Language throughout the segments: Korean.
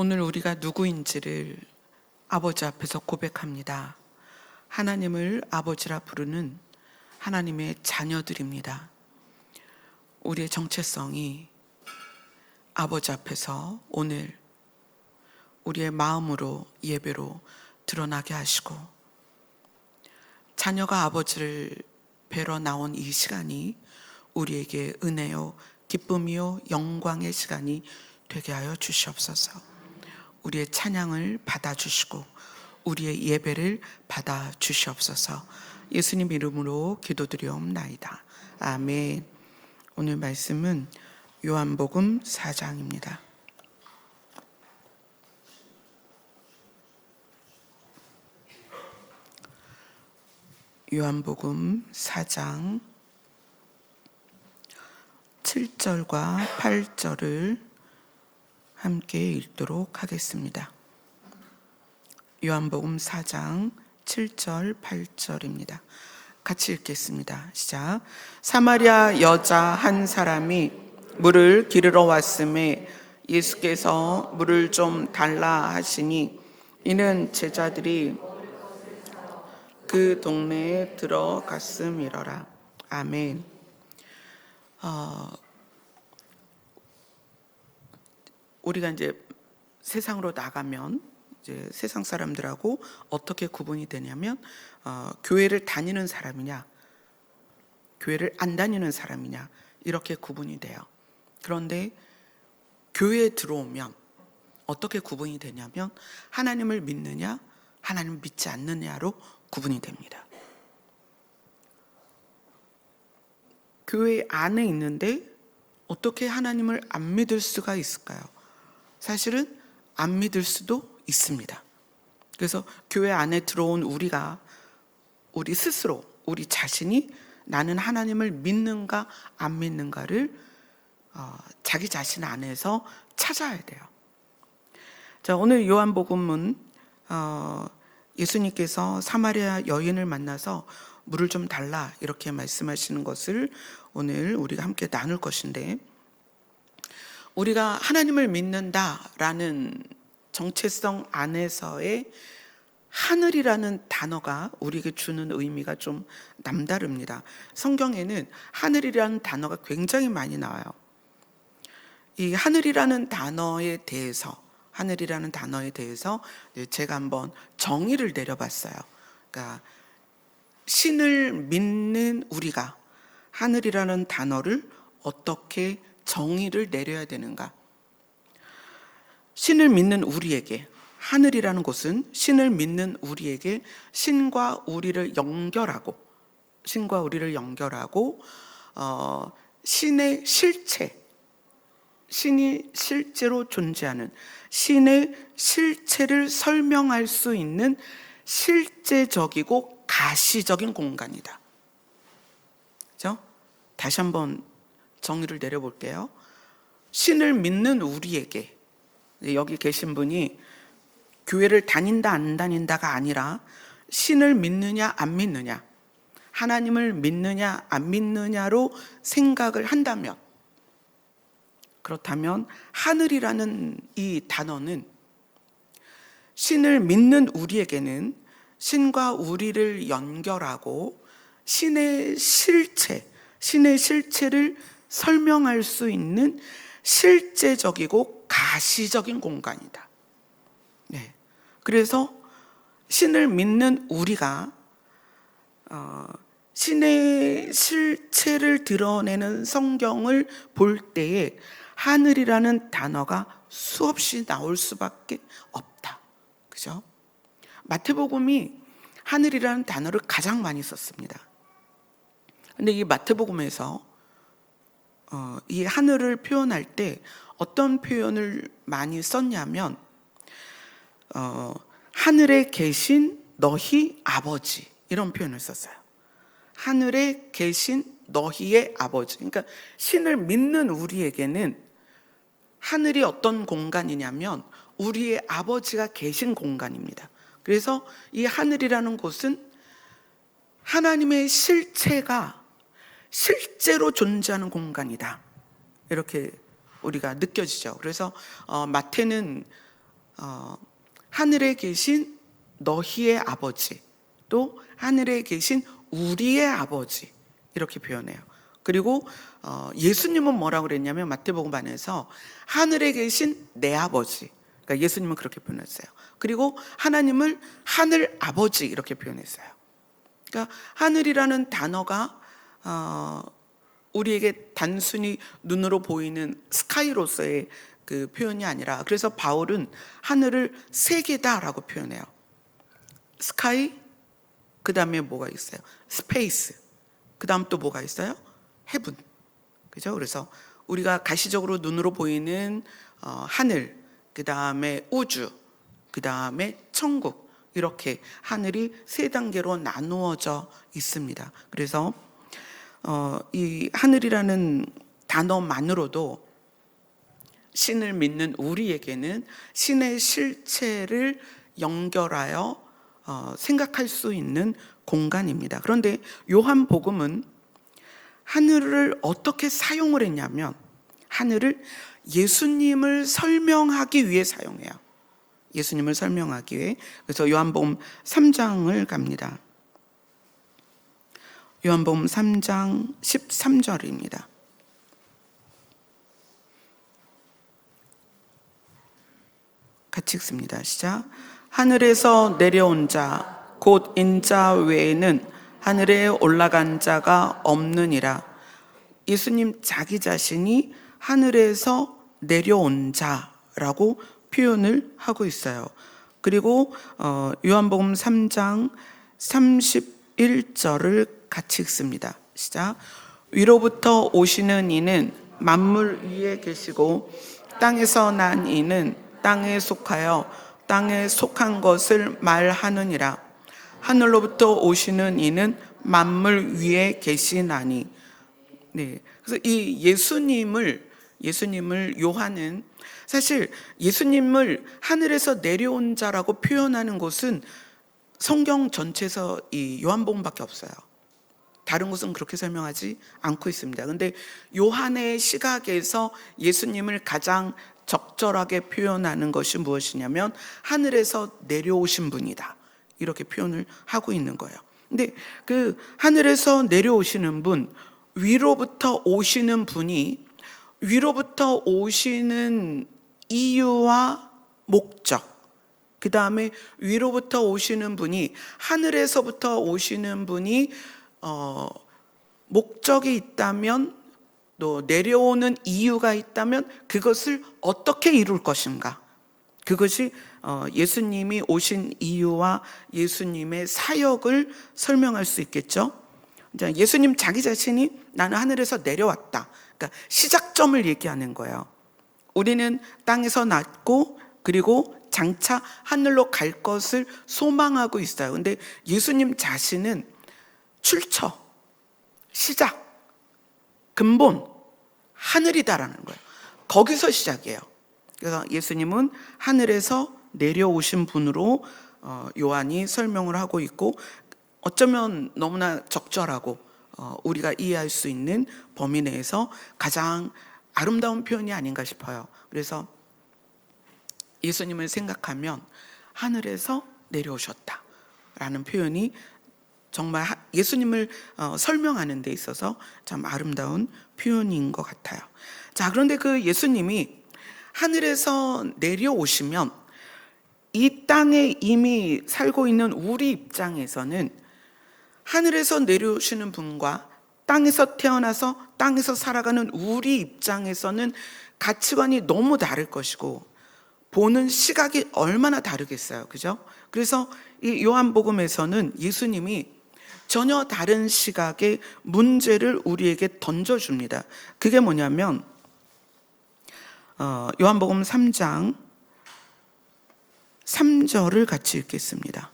오늘 우리가 누구인지를 아버지 앞에서 고백합니다. 하나님을 아버지라 부르는 하나님의 자녀들입니다. 우리의 정체성이 아버지 앞에서 오늘 우리의 마음으로 예배로 드러나게 하시고, 자녀가 아버지를 뵈러 나온 이 시간이 우리에게 은혜요, 기쁨이요, 영광의 시간이 되게 하여 주시옵소서. 우리의 찬양을 받아주시고 우리의 예배를 받아주시옵소서. 예수님 이름으로 기도드리옵나이다. 아멘. 오늘 말씀은 요한복음 4장입니다. 요한복음 4장 7절과 8절을 함께 읽도록 하겠습니다. 요한복음 4장 7절 8절입니다. 같이 읽겠습니다. 시작. 사마리아 여자 한 사람이 물을 기르러 왔음에 예수께서 물을 좀 달라 하시니, 이는 제자들이 그 동네에 들어갔음이러라. 아멘. 우리가 이제 세상으로 나가면 이제 세상 사람들하고 어떻게 구분이 되냐면, 교회를 다니는 사람이냐, 교회를 안 다니는 사람이냐, 이렇게 구분이 돼요. 그런데 교회에 들어오면 어떻게 구분이 되냐면, 하나님을 믿느냐, 하나님을 믿지 않느냐로 구분이 됩니다. 교회 안에 있는데 어떻게 하나님을 안 믿을 수가 있을까요? 사실은 안 믿을 수도 있습니다. 그래서 교회 안에 들어온 우리가 우리 스스로, 우리 자신이 나는 하나님을 믿는가 안 믿는가를 자기 자신 안에서 찾아야 돼요. 자, 오늘 요한복음은 예수님께서 사마리아 여인을 만나서 물을 좀 달라 이렇게 말씀하시는 것을 오늘 우리가 함께 나눌 것인데, 우리가 하나님을 믿는다라는 정체성 안에서의 하늘이라는 단어가 우리에게 주는 의미가 좀 남다릅니다. 성경에는 하늘이라는 단어가 굉장히 많이 나와요. 이 하늘이라는 단어에 대해서 제가 한번 정의를 내려봤어요. 그러니까 신을 믿는 우리가 하늘이라는 단어를 어떻게 정의를 내려야 되는가? 신을 믿는 우리에게, 하늘이라는 곳은 신을 믿는 우리에게 신과 우리를 연결하고 신의 실체, 신이 실제로 존재하는 신의 실체를 설명할 수 있는 실제적이고 가시적인 공간이다. 그렇죠? 다시 한번 정의를 내려볼게요. 신을 믿는 우리에게, 여기 계신 분이 교회를 다닌다 안 다닌다가 아니라 신을 믿느냐 안 믿느냐, 하나님을 믿느냐 안 믿느냐로 생각을 한다면, 그렇다면 하늘이라는 이 단어는 신을 믿는 우리에게는 신과 우리를 연결하고 신의 실체를 설명할 수 있는 실제적이고 가시적인 공간이다. 네. 그래서 신을 믿는 우리가 신의 실체를 드러내는 성경을 볼 때에 하늘이라는 단어가 수없이 나올 수밖에 없다. 그죠? 마태복음이 하늘이라는 단어를 가장 많이 썼습니다. 근데 이 마태복음에서 이 하늘을 표현할 때 어떤 표현을 많이 썼냐면, 하늘에 계신 너희 아버지, 이런 표현을 썼어요. 하늘에 계신 너희의 아버지. 그러니까 신을 믿는 우리에게는 하늘이 어떤 공간이냐면 우리의 아버지가 계신 공간입니다. 그래서 이 하늘이라는 곳은 하나님의 실체가 실제로 존재하는 공간이다, 이렇게 우리가 느껴지죠. 그래서 마태는 하늘에 계신 너희의 아버지, 또 하늘에 계신 우리의 아버지, 이렇게 표현해요. 그리고 예수님은 뭐라고 그랬냐면 마태복음 안에서 하늘에 계신 내 아버지, 그러니까 예수님은 그렇게 표현했어요. 그리고 하나님을 하늘 아버지 이렇게 표현했어요. 그러니까 하늘이라는 단어가 우리에게 단순히 눈으로 보이는 스카이로서의 그 표현이 아니라, 그래서 바울은 하늘을 세 개다라고 표현해요. 스카이, 그 다음에 뭐가 있어요? 스페이스, 그 다음 또 뭐가 있어요? 헤븐. 그죠? 그래서 우리가 가시적으로 눈으로 보이는 하늘, 그 다음에 우주, 그 다음에 천국, 이렇게 하늘이 세 단계로 나누어져 있습니다. 그래서 이 하늘이라는 단어만으로도 신을 믿는 우리에게는 신의 실체를 연결하여 생각할 수 있는 공간입니다. 그런데 요한복음은 하늘을 어떻게 사용을 했냐면 하늘을 예수님을 설명하기 위해 사용해요. 예수님을 설명하기 위해. 그래서 요한복음 3장을 갑니다. 요한복음 3장 13절입니다. 같이 읽습니다. 시작. 하늘에서 내려온 자 곧 인자 외에는 하늘에 올라간 자가 없느니라. 예수님 자기 자신이 하늘에서 내려온 자라고 표현을 하고 있어요. 그리고 요한복음 3장 31절을 같이 읽습니다. 시작. 위로부터 오시는 이는 만물 위에 계시고 땅에서 난 이는 땅에 속하여 땅에 속한 것을 말하느니라. 하늘로부터 오시는 이는 만물 위에 계시나니. 네. 그래서 이 예수님을 요한은 사실 예수님을 하늘에서 내려온 자라고 표현하는 것은 성경 전체에서 이 요한복음밖에 없어요. 다른 곳은 그렇게 설명하지 않고 있습니다. 그런데 요한의 시각에서 예수님을 가장 적절하게 표현하는 것이 무엇이냐면 하늘에서 내려오신 분이다, 이렇게 표현을 하고 있는 거예요. 근데 그 하늘에서 내려오시는 분, 위로부터 오시는 분이 위로부터 오시는 이유와 목적, 그 다음에 위로부터 오시는 분이 하늘에서부터 오시는 분이 목적이 있다면, 또 내려오는 이유가 있다면 그것을 어떻게 이룰 것인가, 그것이 예수님이 오신 이유와 예수님의 사역을 설명할 수 있겠죠. 예수님 자기 자신이 나는 하늘에서 내려왔다, 그러니까 시작점을 얘기하는 거예요. 우리는 땅에서 났고 그리고 장차 하늘로 갈 것을 소망하고 있어요. 근데 예수님 자신은 출처, 시작, 근본, 하늘이다라는 거예요. 거기서 시작이에요. 그래서 예수님은 하늘에서 내려오신 분으로 요한이 설명을 하고 있고, 어쩌면 너무나 적절하고 우리가 이해할 수 있는 범위 내에서 가장 아름다운 표현이 아닌가 싶어요. 그래서 예수님을 생각하면 하늘에서 내려오셨다라는 표현이 정말 예수님을 설명하는 데 있어서 참 아름다운 표현인 것 같아요. 자, 그런데 그 예수님이 하늘에서 내려오시면 이 땅에 이미 살고 있는 우리 입장에서는 하늘에서 내려오시는 분과 땅에서 태어나서 땅에서 살아가는 우리 입장에서는 가치관이 너무 다를 것이고 보는 시각이 얼마나 다르겠어요. 그죠? 그래서 이 요한복음에서는 예수님이 전혀 다른 시각의 문제를 우리에게 던져줍니다. 그게 뭐냐면 요한복음 3장 3절을 같이 읽겠습니다.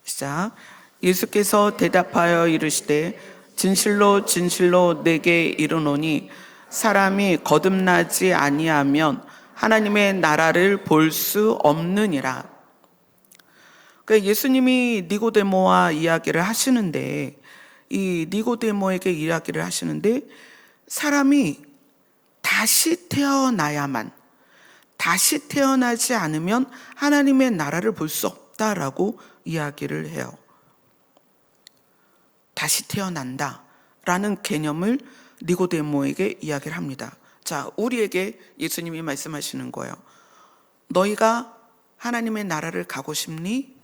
시작. 예수께서 대답하여 이르시되 진실로 진실로 내게 이르노니 사람이 거듭나지 아니하면 하나님의 나라를 볼 수 없느니라. 그러니까 예수님이 니고데모와 이야기를 하시는데, 이 니고데모에게 이야기를 하시는데 사람이 다시 태어나야만, 다시 태어나지 않으면 하나님의 나라를 볼 수 없다라고 이야기를 해요. 다시 태어난다라는 개념을 니고데모에게 이야기를 합니다. 자, 우리에게 예수님이 말씀하시는 거예요. 너희가 하나님의 나라를 가고 싶니?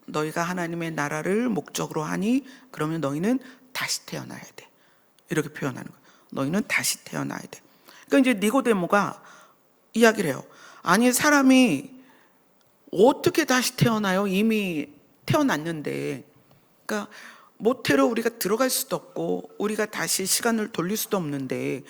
너희가 하나님의 나라를 목적으로 하니? 그러면 너희는 다시 태어나야 돼. 이렇게 표현하는 거예요. 너희는 다시 태어나야 돼. 그러니까 이제 니고데모가 이야기를 해요. 아니, 사람이 어떻게 다시 태어나요? 이미 태어났는데. 그러니까 모태로 우리가 들어갈 수도 없고 우리가 다시 시간을 돌릴 수도 없는데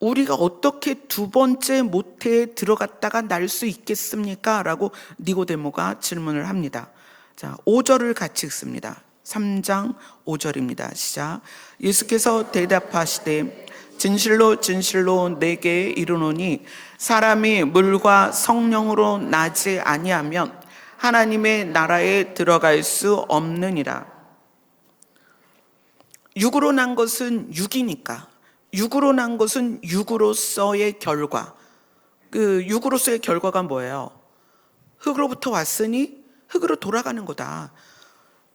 우리가 어떻게 두 번째 모태에 들어갔다가 날 수 있겠습니까? 라고 니고데모가 질문을 합니다. 자, 5절을 같이 읽습니다. 3장 5절입니다. 시작. 예수께서 대답하시되 진실로 진실로 내게 이르노니 사람이 물과 성령으로 나지 아니하면 하나님의 나라에 들어갈 수 없느니라. 육으로 난 것은 육이니까, 육으로 난 것은 육으로서의 결과. 그 육으로서의 결과가 뭐예요? 흙으로부터 왔으니 흙으로 돌아가는 거다.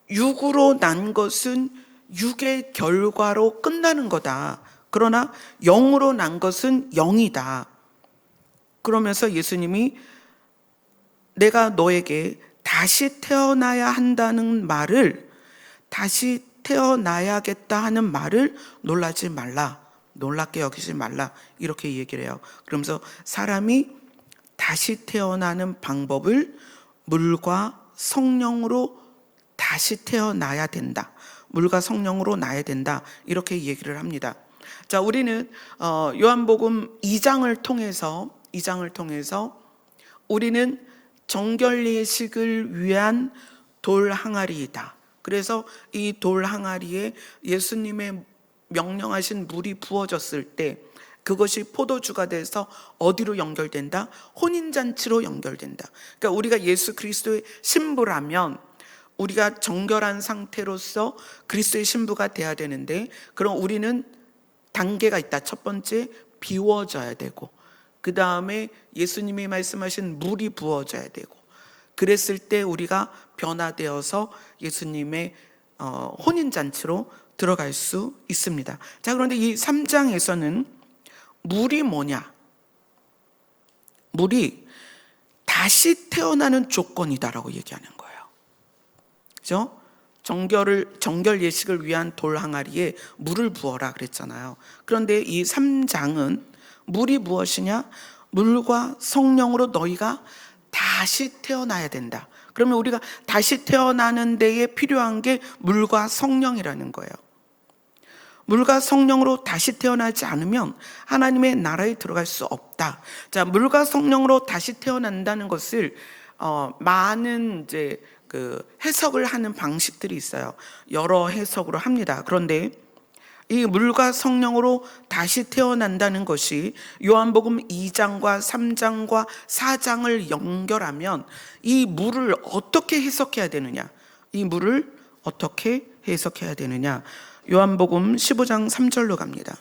육으로 난 것은 육의 결과로 끝나는 거다. 그러나 영으로 난 것은 영이다. 그러면서 예수님이 내가 너에게 다시 태어나야 한다는 말을, 다시 태어나야겠다 하는 말을 놀라지 말라, 놀랍게 여기지 말라, 이렇게 얘기를 해요. 그러면서 사람이 다시 태어나는 방법을 물과 성령으로 다시 태어나야 된다, 물과 성령으로 나야 된다, 이렇게 얘기를 합니다. 자, 우리는 요한복음 2장을 통해서 우리는 정결 예식을 위한 돌 항아리이다. 그래서 이 돌 항아리에 예수님의 명령하신 물이 부어졌을 때 그것이 포도주가 돼서 어디로 연결된다? 혼인잔치로 연결된다. 그러니까 우리가 예수 그리스도의 신부라면 우리가 정결한 상태로서 그리스도의 신부가 돼야 되는데, 그럼 우리는 단계가 있다. 첫 번째, 비워져야 되고, 그 다음에 예수님이 말씀하신 물이 부어져야 되고, 그랬을 때 우리가 변화되어서 예수님의 혼인잔치로 들어갈 수 있습니다. 자, 그런데 이 3장에서는 물이 뭐냐? 물이 다시 태어나는 조건이다라고 얘기하는 거예요. 그죠? 정결 예식을 위한 돌 항아리에 물을 부어라 그랬잖아요. 그런데 이 3장은 물이 무엇이냐? 물과 성령으로 너희가 다시 태어나야 된다. 그러면 우리가 다시 태어나는 데에 필요한 게 물과 성령이라는 거예요. 물과 성령으로 다시 태어나지 않으면 하나님의 나라에 들어갈 수 없다. 자, 물과 성령으로 다시 태어난다는 것을 많은 이제 그 해석을 하는 방식들이 있어요. 여러 해석으로 합니다. 그런데 이 물과 성령으로 다시 태어난다는 것이 요한복음 2장과 3장과 4장을 연결하면 이 물을 어떻게 해석해야 되느냐? 이 물을 어떻게 해석해야 되느냐? 요한복음 15장 3절로 갑니다.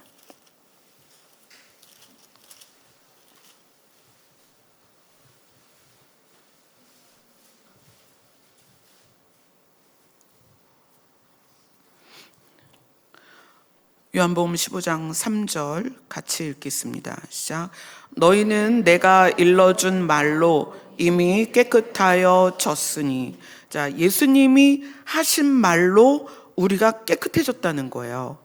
요한복음 15장 3절 같이 읽겠습니다. 시작. 너희는 내가 일러준 말로 이미 깨끗하여 졌으니. 자, 예수님이 하신 말로 우리가 깨끗해졌다는 거예요.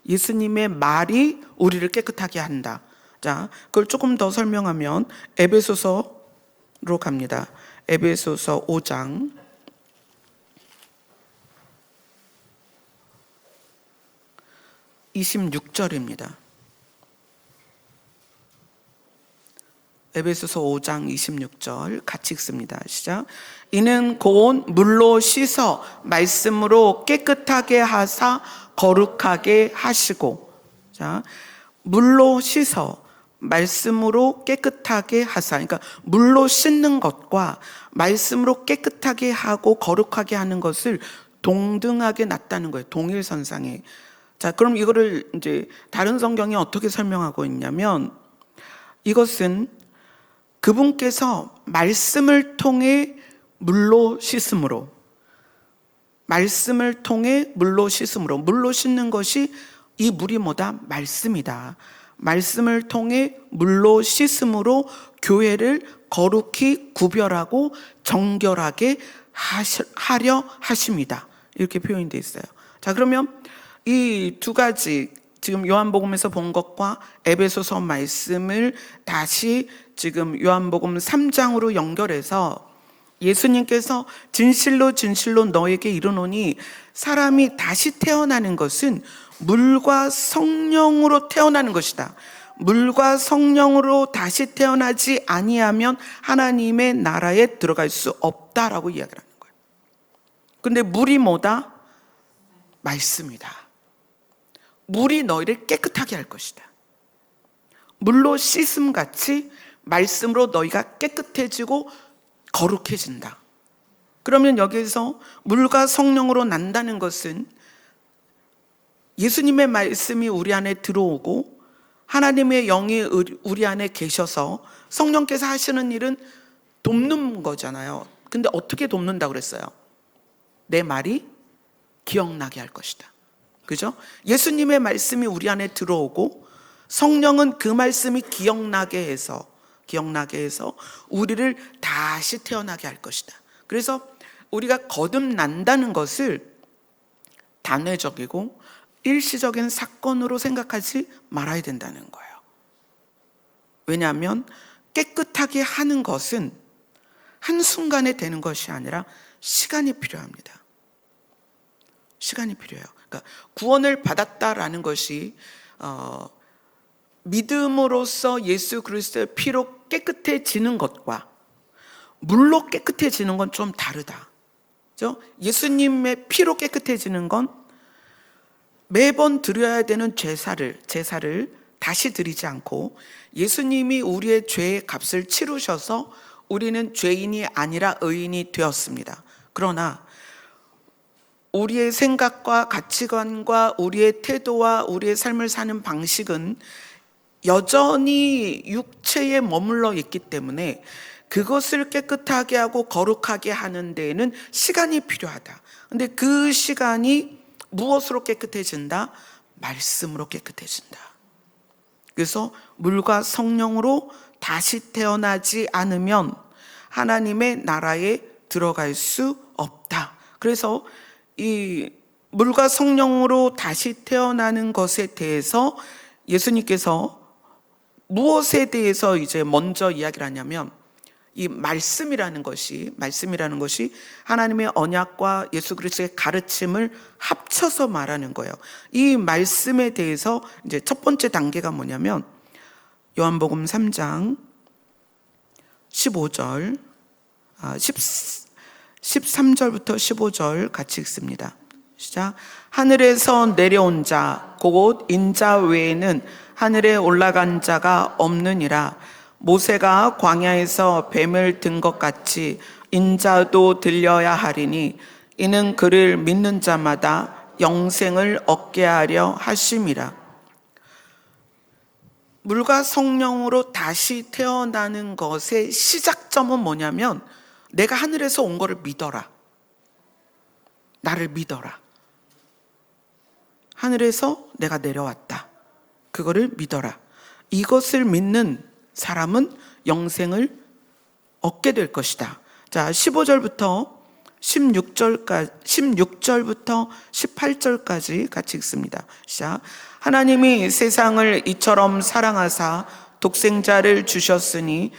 예수님의 말이 우리를 깨끗하게 한다. 자, 그걸 조금 더 설명하면 에베소서로 갑니다. 에베소서 5장 26절입니다. 에베소서 5장 26절 같이 읽습니다. 시작. 이는 곧 물로 씻어 말씀으로 깨끗하게 하사 거룩하게 하시고. 자, 물로 씻어 말씀으로 깨끗하게 하사. 그러니까 물로 씻는 것과 말씀으로 깨끗하게 하고 거룩하게 하는 것을 동등하게 놨다는 거예요. 동일선상에. 자, 그럼 이거를 이제 다른 성경이 어떻게 설명하고 있냐면, 이것은 그분께서 말씀을 통해 물로 씻음으로, 말씀을 통해 물로 씻음으로, 물로 씻는 것이 이 물이 뭐다? 말씀이다. 말씀을 통해 물로 씻음으로 교회를 거룩히 구별하고 정결하게 하려 하십니다. 이렇게 표현이 되어 있어요. 자, 그러면 이 두 가지 지금 요한복음에서 본 것과 에베소서 말씀을 다시 지금 요한복음 3장으로 연결해서 예수님께서 진실로 진실로 너에게 이르노니 사람이 다시 태어나는 것은 물과 성령으로 태어나는 것이다. 물과 성령으로 다시 태어나지 아니하면 하나님의 나라에 들어갈 수 없다라고 이야기를 하는 거예요. 근데 물이 뭐다? 말씀이다. 물이 너희를 깨끗하게 할 것이다. 물로 씻음같이 말씀으로 너희가 깨끗해지고 거룩해진다. 그러면 여기서 물과 성령으로 난다는 것은 예수님의 말씀이 우리 안에 들어오고 하나님의 영이 우리 안에 계셔서 성령께서 하시는 일은 돕는 거잖아요. 근데 어떻게 돕는다고 그랬어요? 내 말이 기억나게 할 것이다. 그죠? 예수님의 말씀이 우리 안에 들어오고 성령은 그 말씀이 기억나게 해서 우리를 다시 태어나게 할 것이다. 그래서 우리가 거듭난다는 것을 단회적이고 일시적인 사건으로 생각하지 말아야 된다는 거예요. 왜냐하면 깨끗하게 하는 것은 한순간에 되는 것이 아니라 시간이 필요합니다. 시간이 필요해요. 그러니까 구원을 받았다라는 것이 믿음으로써 예수 그리스도의 피로 깨끗해지는 것과 물로 깨끗해지는 건 좀 다르다. 그렇죠? 예수님의 피로 깨끗해지는 건 매번 드려야 되는 제사를 다시 드리지 않고 예수님이 우리의 죄의 값을 치르셔서 우리는 죄인이 아니라 의인이 되었습니다. 그러나 우리의 생각과 가치관과 우리의 태도와 우리의 삶을 사는 방식은 여전히 육체에 머물러 있기 때문에 그것을 깨끗하게 하고 거룩하게 하는 데에는 시간이 필요하다. 근데 그 시간이 무엇으로 깨끗해진다? 말씀으로 깨끗해진다. 그래서 물과 성령으로 다시 태어나지 않으면 하나님의 나라에 들어갈 수 없다. 그래서 이 물과 성령으로 다시 태어나는 것에 대해서 예수님께서 무엇에 대해서 이제 먼저 이야기를 하냐면 이 말씀이라는 것이 하나님의 언약과 예수 그리스도의 가르침을 합쳐서 말하는 거예요. 이 말씀에 대해서 이제 첫 번째 단계가 뭐냐면 요한복음 3장 15절 13절부터 15절 같이 읽습니다. 시작. 하늘에서 내려온 자 곧 인자 외에는 하늘에 올라간 자가 없느니라. 모세가 광야에서 뱀을 든 것 같이 인자도 들려야 하리니 이는 그를 믿는 자마다 영생을 얻게 하려 하심이라. 물과 성령으로 다시 태어나는 것의 시작점은 뭐냐면 내가 하늘에서 온 거를 믿어라. 나를 믿어라. 하늘에서 내가 내려왔다. 그거를 믿어라. 이것을 믿는 사람은 영생을 얻게 될 것이다. 자, 15절부터 16절부터 18절까지 같이 읽습니다. 시작. 하나님이 세상을 이처럼 사랑하사 독생자를 주셨으니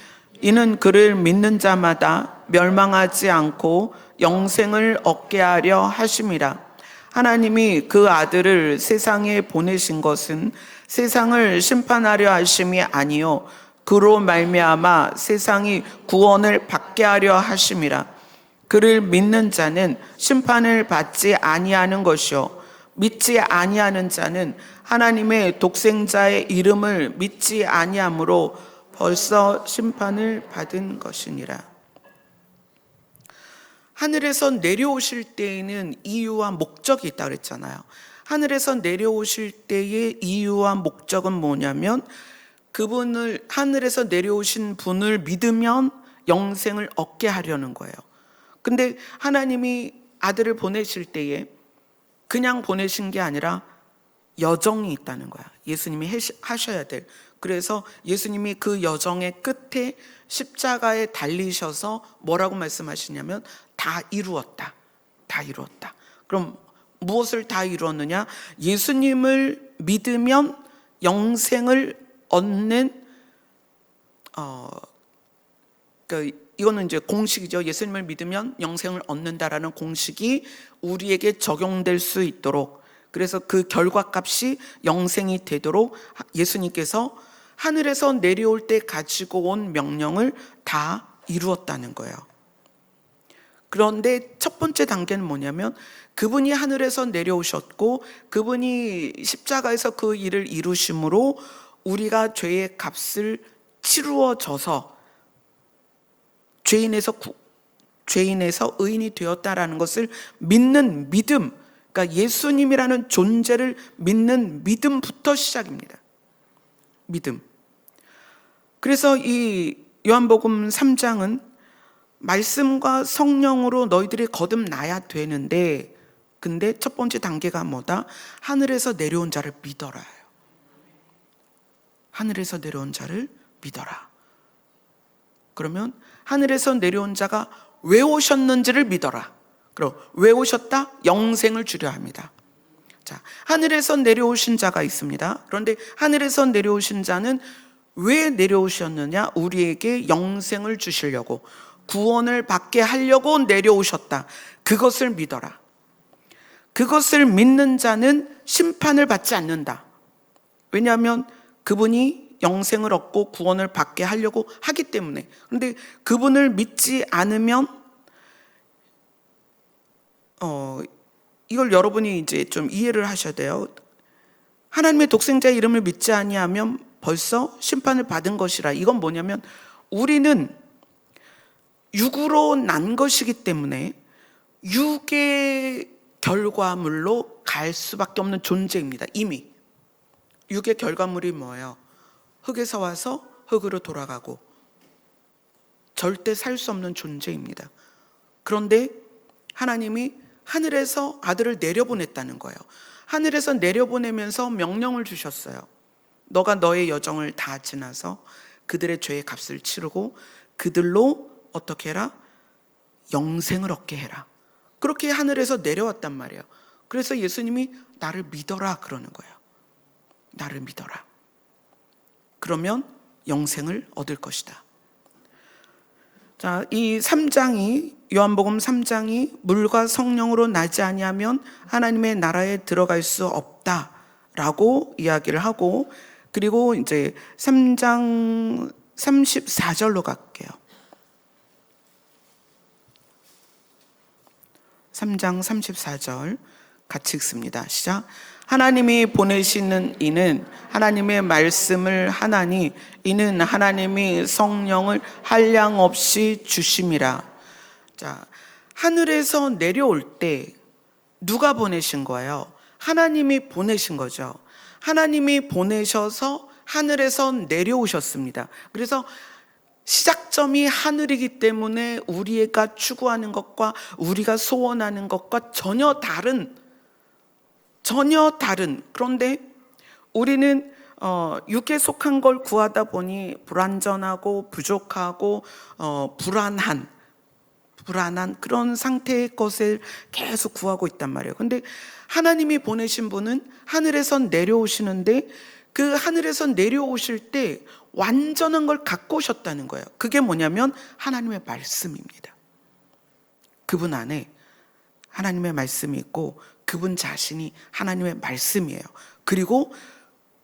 이는 그를 믿는 자마다 멸망하지 않고 영생을 얻게 하려 하심이라. 하나님이 그 아들을 세상에 보내신 것은 세상을 심판하려 하심이 아니요 그로 말미암아 세상이 구원을 받게 하려 하심이라. 그를 믿는 자는 심판을 받지 아니하는 것이요 믿지 아니하는 자는 하나님의 독생자의 이름을 믿지 아니하므로 벌써 심판을 받은 것이니라. 하늘에서 내려오실 때에는 이유와 목적이 있다고 그랬잖아요. 하늘에서 내려오실 때의 이유와 목적은 뭐냐면 그분을, 하늘에서 내려오신 분을 믿으면 영생을 얻게 하려는 거예요. 근데 하나님이 아들을 보내실 때에 그냥 보내신 게 아니라 여정이 있다는 거야. 예수님이 하셔야 될. 그래서 예수님이 그 여정의 끝에 십자가에 달리셔서 뭐라고 말씀하시냐면 다 이루었다. 다 이루었다. 그럼 무엇을 다 이루었느냐? 예수님을 믿으면 영생을 얻는, 그러니까 이거는 이제 공식이죠. 예수님을 믿으면 영생을 얻는다라는 공식이 우리에게 적용될 수 있도록, 그래서 그 결과값이 영생이 되도록 예수님께서 하늘에서 내려올 때 가지고 온 명령을 다 이루었다는 거예요. 그런데 첫 번째 단계는 뭐냐면 그분이 하늘에서 내려오셨고 그분이 십자가에서 그 일을 이루심으로 우리가 죄의 값을 치루어져서 죄인에서 의인이 되었다라는 것을 믿는 믿음, 그러니까 예수님이라는 존재를 믿는 믿음부터 시작입니다. 믿음. 그래서 이 요한복음 3장은 말씀과 성령으로 너희들이 거듭나야 되는데, 근데 첫 번째 단계가 뭐다? 하늘에서 내려온 자를 믿어라. 하늘에서 내려온 자를 믿어라. 그러면 하늘에서 내려온 자가 왜 오셨는지를 믿어라. 그럼 왜 오셨다? 영생을 주려 합니다. 자, 하늘에서 내려오신 자가 있습니다. 그런데 하늘에서 내려오신 자는 왜 내려오셨느냐? 우리에게 영생을 주시려고, 구원을 받게 하려고 내려오셨다. 그것을 믿어라. 그것을 믿는 자는 심판을 받지 않는다. 왜냐하면 그분이 영생을 얻고 구원을 받게 하려고 하기 때문에. 그런데 그분을 믿지 않으면 이걸 여러분이 이제 좀 이해를 하셔야 돼요. 하나님의 독생자의 이름을 믿지 아니하면 벌써 심판을 받은 것이라. 이건 뭐냐면 우리는 육으로 난 것이기 때문에 육의 결과물로 갈 수밖에 없는 존재입니다. 이미 육의 결과물이 뭐예요? 흙에서 와서 흙으로 돌아가고 절대 살 수 없는 존재입니다. 그런데 하나님이 하늘에서 아들을 내려보냈다는 거예요. 하늘에서 내려보내면서 명령을 주셨어요. 너가 너의 여정을 다 지나서 그들의 죄의 값을 치르고 그들로 어떻게 해라? 영생을 얻게 해라. 그렇게 하늘에서 내려왔단 말이에요. 그래서 예수님이 나를 믿어라 그러는 거예요. 나를 믿어라. 그러면 영생을 얻을 것이다. 자, 이 3장이, 요한복음 3장이 물과 성령으로 나지 아니하면 하나님의 나라에 들어갈 수 없다라고 이야기를 하고, 그리고 이제 3장 34절로 갈게요. 3장 34절 같이 읽습니다. 시작. 하나님이 보내시는 이는 하나님의 말씀을 하나니 이는 하나님이 성령을 한량없이 주심이라. 자, 하늘에서 내려올 때 누가 보내신 거예요? 하나님이 보내신 거죠. 하나님이 보내셔서 하늘에서 내려오셨습니다. 그래서 시작점이 하늘이기 때문에 우리가 추구하는 것과 우리가 소원하는 것과 전혀 다른, 그런데 우리는 육에 속한 걸 구하다 보니 불완전하고 부족하고 불안한 그런 상태의 것을 계속 구하고 있단 말이에요. 근데 하나님이 보내신 분은 하늘에서 내려오시는데 그 하늘에서 내려오실 때 완전한 걸 갖고 오셨다는 거예요. 그게 뭐냐면 하나님의 말씀입니다. 그분 안에 하나님의 말씀이 있고 그분 자신이 하나님의 말씀이에요. 그리고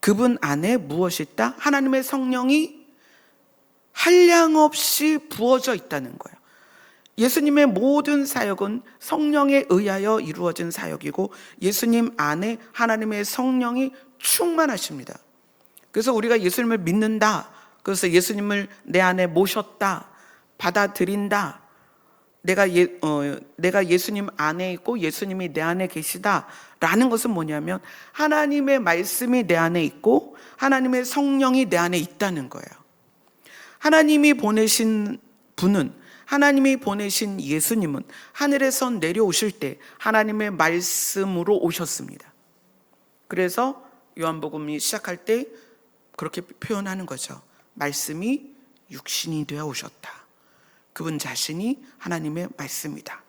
그분 안에 무엇이 있다? 하나님의 성령이 한량없이 부어져 있다는 거예요. 예수님의 모든 사역은 성령에 의하여 이루어진 사역이고 예수님 안에 하나님의 성령이 충만하십니다. 그래서 우리가 예수님을 믿는다, 그래서 예수님을 내 안에 모셨다, 받아들인다, 내가 예수님 안에 있고 예수님이 내 안에 계시다라는 것은 뭐냐면 하나님의 말씀이 내 안에 있고 하나님의 성령이 내 안에 있다는 거예요. 하나님이 보내신 분은, 하나님이 보내신 예수님은 하늘에서 내려오실 때 하나님의 말씀으로 오셨습니다. 그래서 요한복음이 시작할 때 그렇게 표현하는 거죠. 말씀이 육신이 되어 오셨다. 그분 자신이 하나님의 말씀이다.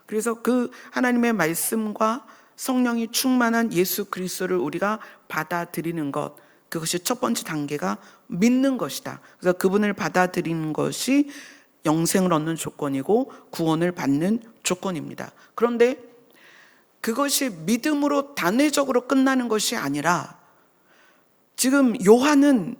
그래서 그 하나님의 말씀과 성령이 충만한 예수 그리스도를 우리가 받아들이는 것, 그것이 첫 번째 단계가 믿는 것이다. 그래서 그분을 받아들이는 것이 영생을 얻는 조건이고 구원을 받는 조건입니다. 그런데 그것이 믿음으로 단회적으로 끝나는 것이 아니라 지금 요한은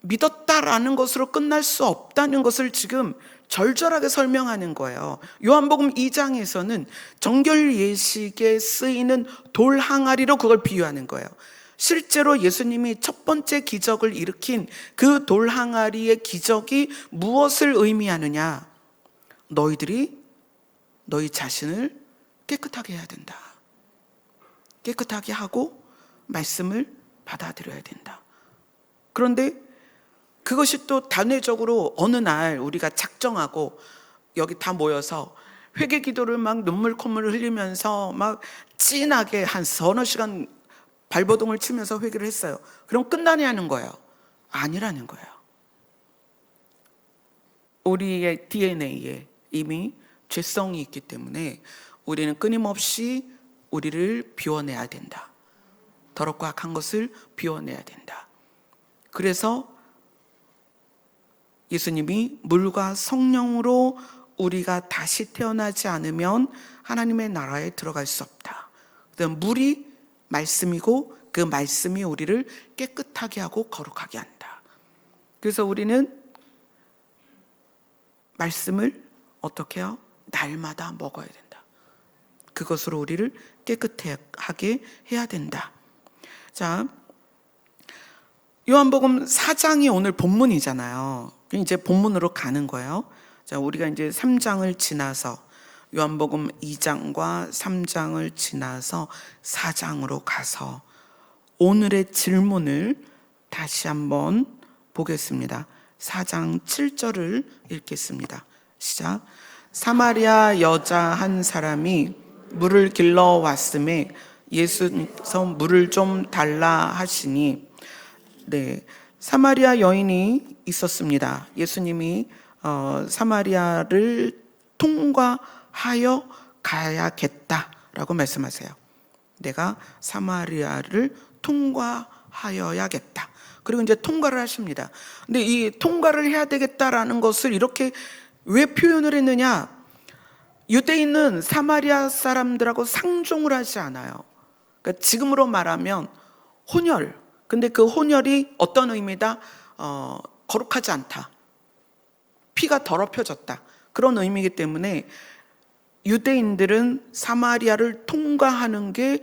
믿었다라는 것으로 끝날 수 없다는 것을 지금 절절하게 설명하는 거예요. 요한복음 2장에서는 정결 예식에 쓰이는 돌 항아리로 그걸 비유하는 거예요. 실제로 예수님이 첫 번째 기적을 일으킨 그 돌 항아리의 기적이 무엇을 의미하느냐? 너희들이 너희 자신을 깨끗하게 해야 된다. 깨끗하게 하고 말씀을 받아들여야 된다. 그런데 그것이 또 단회적으로 어느 날 우리가 작정하고 여기 다 모여서 회개 기도를 막 눈물 콧물을 흘리면서 막 진하게 한 서너 시간 발버둥을 치면서 회개를 했어요. 그럼 끝나냐는 거예요. 아니라는 거예요. 우리의 DNA에 이미 죄성이 있기 때문에 우리는 끊임없이 우리를 비워내야 된다. 더럽고 악한 것을 비워내야 된다. 그래서 예수님이 물과 성령으로 우리가 다시 태어나지 않으면 하나님의 나라에 들어갈 수 없다. 물이 말씀이고 그 말씀이 우리를 깨끗하게 하고 거룩하게 한다. 그래서 우리는 말씀을 어떻게 해요? 날마다 먹어야 된다. 그것으로 우리를 깨끗하게 해야 된다. 자, 요한복음 4장이 오늘 본문이잖아요. 이제 본문으로 가는 거예요. 자, 우리가 이제 3장을 지나서 요한복음 2장과 3장을 지나서 4장으로 가서 오늘의 질문을 다시 한번 보겠습니다. 4장 7절을 읽겠습니다. 시작. 사마리아 여자 한 사람이 물을 길러 왔음에 예수께서 물을 좀 달라 하시니, 네, 사마리아 여인이 있었습니다. 예수님이 사마리아를 통과하여 가야겠다라고 말씀하세요. 내가 사마리아를 통과하여야겠다. 그리고 이제 통과를 하십니다. 근데 이 통과를 해야 되겠다라는 것을 이렇게 왜 표현을 했느냐? 유대인은 사마리아 사람들하고 상종을 하지 않아요. 그러니까 지금으로 말하면 혼혈. 근데 그 혼혈이 어떤 의미다? 거룩하지 않다. 피가 더럽혀졌다. 그런 의미이기 때문에 유대인들은 사마리아를 통과하는 게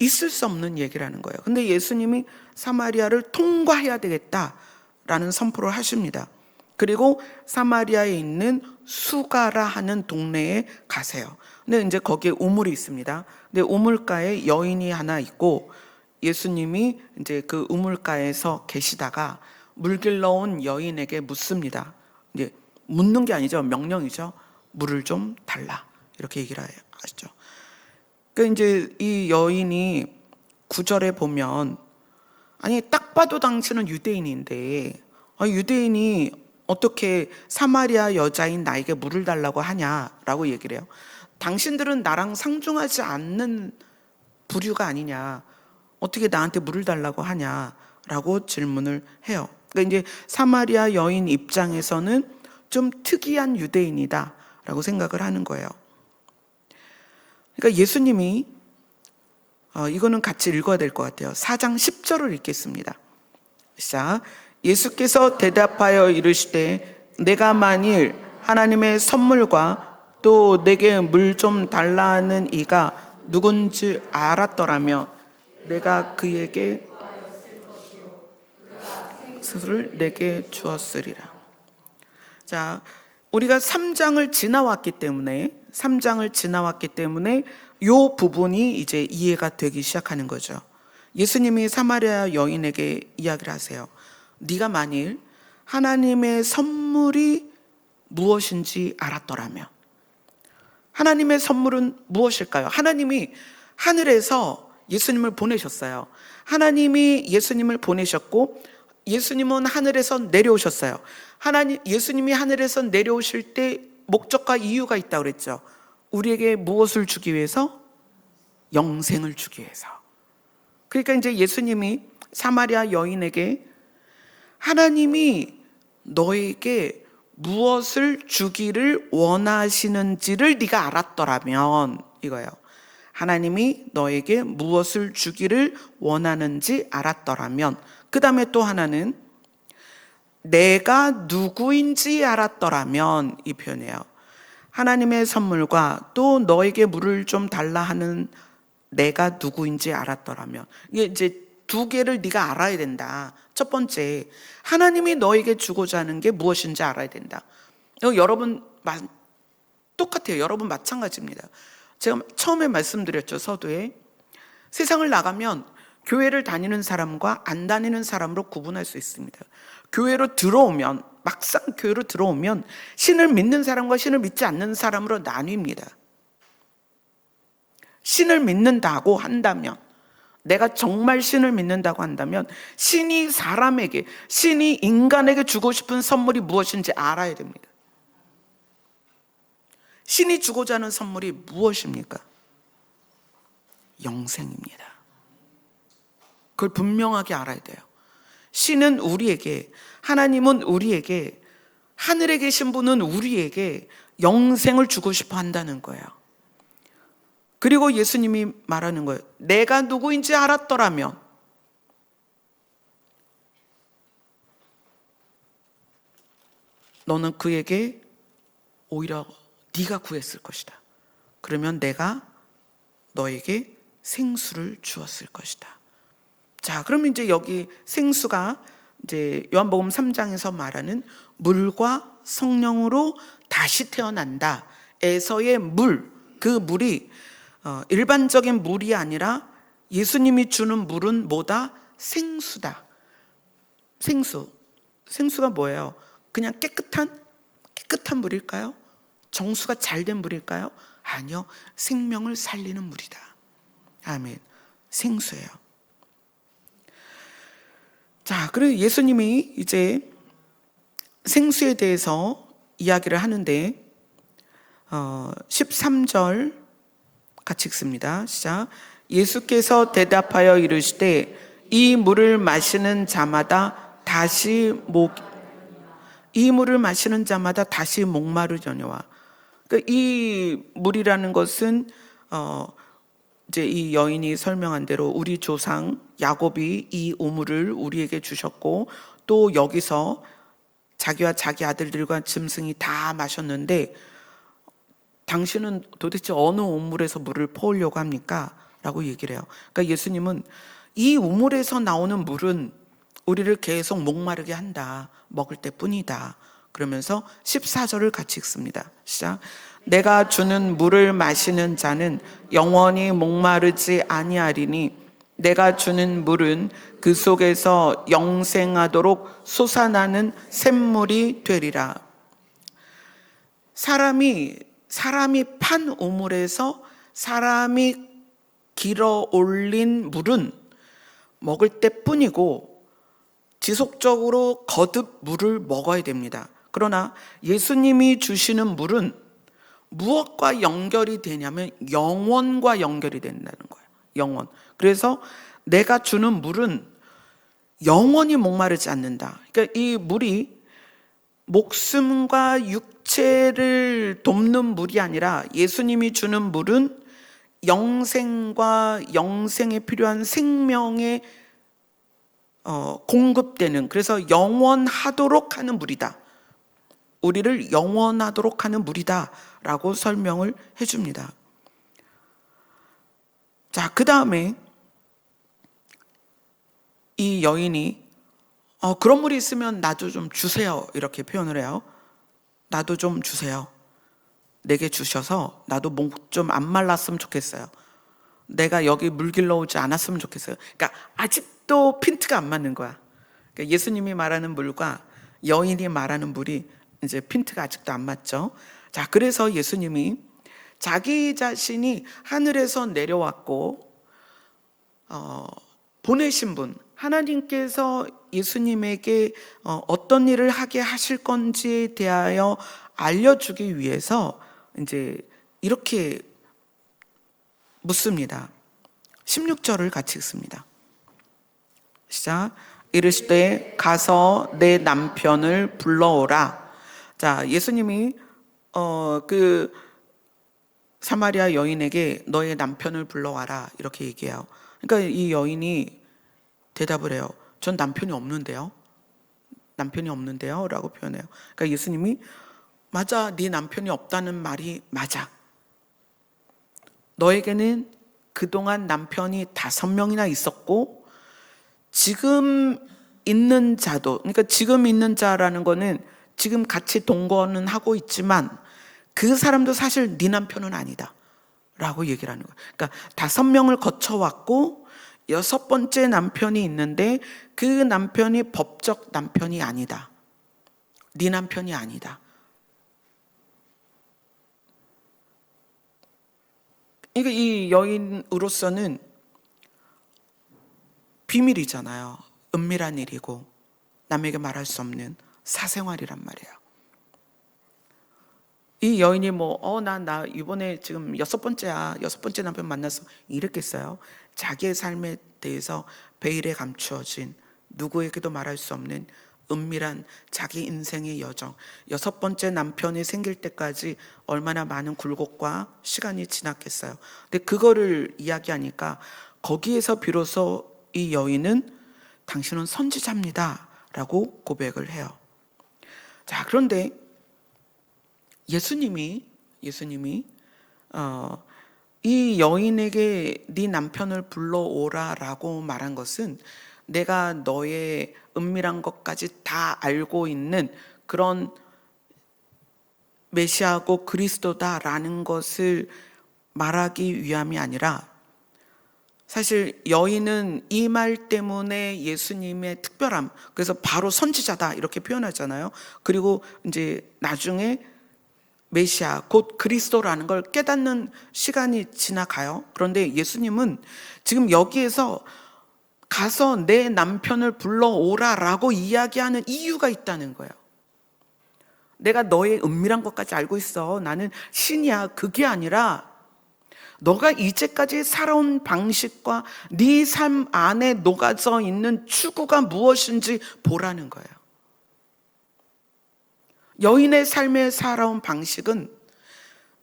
있을 수 없는 얘기라는 거예요. 근데 예수님이 사마리아를 통과해야 되겠다라는 선포를 하십니다. 그리고 사마리아에 있는 수가라 하는 동네에 가세요. 근데 이제 거기에 우물이 있습니다. 근데 우물가에 여인이 하나 있고 예수님이 이제 그 우물가에서 계시다가 물 길러 온 여인에게 묻습니다. 이제 묻는 게 아니죠. 명령이죠. 물을 좀 달라. 이렇게 얘기를 하시죠. 그러니까 이제 이 여인이 9절에 보면 아니 딱 봐도 당신은 유대인인데 유대인이 어떻게 사마리아 여자인 나에게 물을 달라고 하냐라고 얘기를 해요. 당신들은 나랑 상종하지 않는 부류가 아니냐. 어떻게 나한테 물을 달라고 하냐라고 질문을 해요. 그러니까 이제 사마리아 여인 입장에서는 좀 특이한 유대인이다라고 생각을 하는 거예요. 그러니까 예수님이 이거는 같이 읽어야 될 것 같아요. 4장 10절을 읽겠습니다. 자, 예수께서 대답하여 이르시되 내가 만일 하나님의 선물과 또 내게 물 좀 달라는 이가 누군지 알았더라면 내가 그에게 스스로를 내게 주었으리라. 자, 우리가 3장을 지나왔기 때문에 요 부분이 이제 이해가 되기 시작하는 거죠. 예수님이 사마리아 여인에게 이야기를 하세요. 네가 만일 하나님의 선물이 무엇인지 알았더라면. 하나님의 선물은 무엇일까요? 하나님이 하늘에서 예수님을 보내셨어요. 하나님이 예수님을 보내셨고 예수님은 하늘에서 내려오셨어요. 예수님이 하늘에서 내려오실 때 목적과 이유가 있다고 그랬죠. 우리에게 무엇을 주기 위해서? 영생을 주기 위해서. 그러니까 이제 예수님이 사마리아 여인에게 하나님이 너에게 무엇을 주기를 원하시는지를 네가 알았더라면, 이거예요. 하나님이 너에게 무엇을 주기를 원하는지 알았더라면. 그 다음에 또 하나는 내가 누구인지 알았더라면, 이 표현이에요. 하나님의 선물과 또 너에게 물을 좀 달라 하는 내가 누구인지 알았더라면. 이게 이제 두 개를 네가 알아야 된다. 첫 번째, 하나님이 너에게 주고자 하는 게 무엇인지 알아야 된다. 여러분 똑같아요. 여러분 마찬가지입니다. 제가 처음에 말씀드렸죠. 서두에 세상을 나가면 교회를 다니는 사람과 안 다니는 사람으로 구분할 수 있습니다. 막상 교회로 들어오면 신을 믿는 사람과 신을 믿지 않는 사람으로 나뉩니다. 신을 믿는다고 한다면, 내가 정말 신을 믿는다고 한다면 신이 인간에게 주고 싶은 선물이 무엇인지 알아야 됩니다. 신이 주고자 하는 선물이 무엇입니까? 영생입니다. 그걸 분명하게 알아야 돼요. 신은 우리에게, 하나님은 우리에게, 하늘에 계신 분은 우리에게 영생을 주고 싶어 한다는 거예요. 그리고 예수님이 말하는 거예요. 내가 누구인지 알았더라면 너는 그에게 오히려 네가 구했을 것이다. 그러면 내가 너에게 생수를 주었을 것이다. 자, 그러면 이제 여기 생수가 이제 요한복음 3장에서 말하는 물과 성령으로 다시 태어난다 에서의 물, 그 물이 일반적인 물이 아니라 예수님이 주는 물은 뭐다? 생수다. 생수가 뭐예요? 그냥 깨끗한 물일까요? 정수가 잘 된 물일까요? 아니요. 생명을 살리는 물이다. 아멘. 생수예요. 자, 그리고 예수님이 이제 생수에 대해서 이야기를 하는데 13절 같이 읽습니다. 시작. 예수께서 대답하여 이르시되 이 물을 마시는 자마다 다시 목마르려니와. 그러니까 이 물이라는 것은 이제 이 여인이 설명한 대로 우리 조상 야곱이 이 우물을 우리에게 주셨고, 또 여기서 자기와 자기 아들들과 짐승이 다 마셨는데 당신은 도대체 어느 우물에서 물을 퍼오려고 합니까? 라고 얘기를 해요. 그러니까 예수님은 이 우물에서 나오는 물은 우리를 계속 목마르게 한다. 먹을 때뿐이다. 그러면서 14절을 같이 읽습니다. 시작. 내가 주는 물을 마시는 자는 영원히 목마르지 아니하리니 내가 주는 물은 그 속에서 영생하도록 솟아나는 샘물이 되리라. 사람이 판 우물에서 사람이 길어 올린 물은 먹을 때뿐이고 지속적으로 거듭 물을 먹어야 됩니다. 그러나 예수님이 주시는 물은 무엇과 연결이 되냐면 영원과 연결이 된다는 거예요. 영원. 그래서 내가 주는 물은 영원히 목마르지 않는다. 그러니까 이 물이 목숨과 육체를 돕는 물이 아니라 예수님이 주는 물은 영생과 영생에 필요한 생명에 공급되는, 그래서 영원하도록 하는 물이다. 우리를 영원하도록 하는 물이다 라고 설명을 해줍니다. 자, 그 다음에 이 여인이 그런 물이 있으면 나도 좀 주세요 이렇게 표현을 해요. 나도 좀 주세요. 내게 주셔서 나도 목 좀 안 말랐으면 좋겠어요. 내가 여기 물 길러오지 않았으면 좋겠어요. 그러니까 아직도 핀트가 안 맞는 거야. 그러니까 예수님이 말하는 물과 여인이 말하는 물이 이제 핀트가 아직도 안 맞죠. 자, 그래서 예수님이 자기 자신이 하늘에서 내려왔고 보내신 분, 하나님께서 예수님에게 어떤 일을 하게 하실 건지에 대하여 알려주기 위해서 이제 이렇게 묻습니다. 16절을 같이 읽습니다. 시작. 이르시되 가서 내 남편을 불러오라. 자, 예수님이 그 사마리아 여인에게 너의 남편을 불러와라 이렇게 얘기해요. 그러니까 이 여인이 대답을 해요. 전 남편이 없는데요. 남편이 없는데요 라고 표현해요. 그러니까 예수님이 맞아, 네 남편이 없다는 말이 맞아. 너에게는 그동안 남편이 5명이나 있었고 지금 있는 자도, 그러니까 지금 있는 자라는 거는 지금 같이 동거는 하고 있지만 그 사람도 사실 네 남편은 아니다 라고 얘기를 하는 거예요. 그러니까 5명을 거쳐왔고 6번째 남편이 있는데 그 남편이 법적 남편이 아니다. 네 남편이 아니다. 그러니까 이 여인으로서는 비밀이잖아요. 은밀한 일이고 남에게 말할 수 없는 사생활이란 말이에요. 이 여인이 나 이번에 지금 6번째야. 6번째 남편 만났어. 이랬겠어요? 자기의 삶에 대해서 베일에 감추어진 누구에게도 말할 수 없는 은밀한 자기 인생의 여정. 6번째 남편이 생길 때까지 얼마나 많은 굴곡과 시간이 지났겠어요. 근데 그거를 이야기하니까 거기에서 비로소 이 여인은 당신은 선지자입니다 라고 고백을 해요. 자, 그런데 예수님이 이 여인에게 네 남편을 불러오라 라고 말한 것은 내가 너의 은밀한 것까지 다 알고 있는 그런 메시아고 그리스도다라는 것을 말하기 위함이 아니라, 사실 여인은 이 말 때문에 예수님의 특별함, 그래서 바로 선지자다 이렇게 표현하잖아요. 그리고 이제 나중에 메시아 곧 그리스도라는 걸 깨닫는 시간이 지나가요. 그런데 예수님은 지금 여기에서 가서 내 남편을 불러오라라고 이야기하는 이유가 있다는 거예요. 내가 너의 은밀한 것까지 알고 있어. 나는 신이야. 그게 아니라 너가 이제까지 살아온 방식과 네 삶 안에 녹아져 있는 추구가 무엇인지 보라는 거예요. 여인의 삶에 살아온 방식은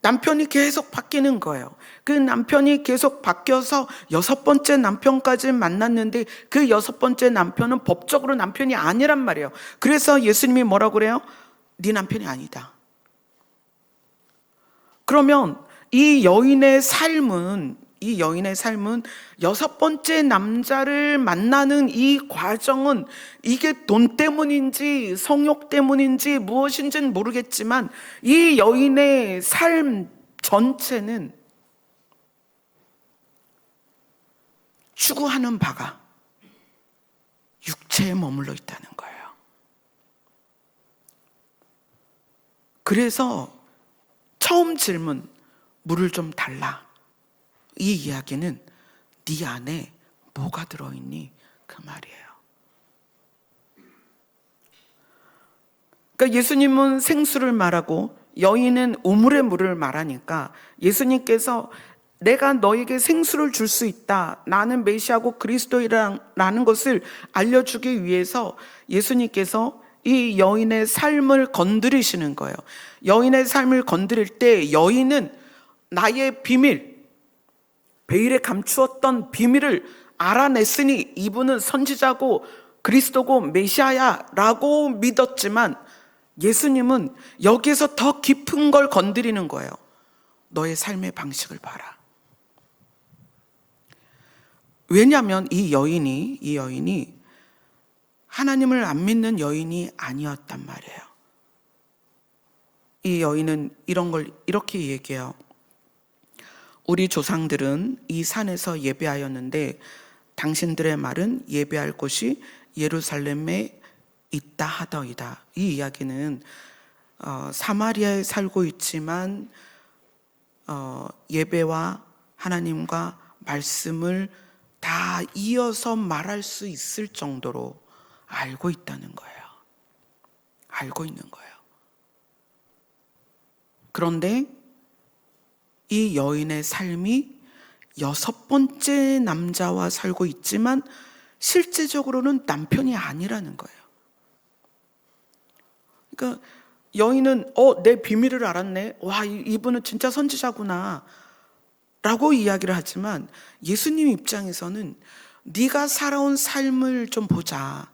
남편이 계속 바뀌는 거예요. 그 남편이 계속 바뀌어서 6번째 남편까지 만났는데 그 6번째 남편은 법적으로 남편이 아니란 말이에요. 그래서 예수님이 뭐라고 그래요? 네 남편이 아니다. 그러면 이 여인의 삶은 6번째 남자를 만나는 이 과정은 이게 돈 때문인지 성욕 때문인지 무엇인지는 모르겠지만 이 여인의 삶 전체는 추구하는 바가 육체에 머물러 있다는 거예요. 그래서 처음 질문, 물을 좀 달라. 이 이야기는 네 안에 뭐가 들어있니? 그 말이에요. 그러니까 예수님은 생수를 말하고 여인은 우물의 물을 말하니까 예수님께서 내가 너에게 생수를 줄 수 있다. 나는 메시아고 그리스도라는 것을 알려주기 위해서 예수님께서 이 여인의 삶을 건드리시는 거예요. 여인의 삶을 건드릴 때 여인은 나의 비밀, 베일에 감추었던 비밀을 알아냈으니 이분은 선지자고 그리스도고 메시아야 라고 믿었지만 예수님은 여기에서 더 깊은 걸 건드리는 거예요. 너의 삶의 방식을 봐라. 왜냐하면 이 여인이 하나님을 안 믿는 여인이 아니었단 말이에요. 이 여인은 이런 걸 이렇게 얘기해요. 우리 조상들은 이 산에서 예배하였는데 당신들의 말은 예배할 곳이 예루살렘에 있다 하더이다. 이 이야기는 사마리아에 살고 있지만 예배와 하나님과 말씀을 다 이어서 말할 수 있을 정도로 알고 있다는 거예요. 알고 있는 거예요. 그런데 이 여인의 삶이 6번째 남자와 살고 있지만 실제적으로는 남편이 아니라는 거예요. 그러니까 여인은 내 비밀을 알았네. 와, 이분은 진짜 선지자구나 라고 이야기를 하지만 예수님 입장에서는 네가 살아온 삶을 좀 보자.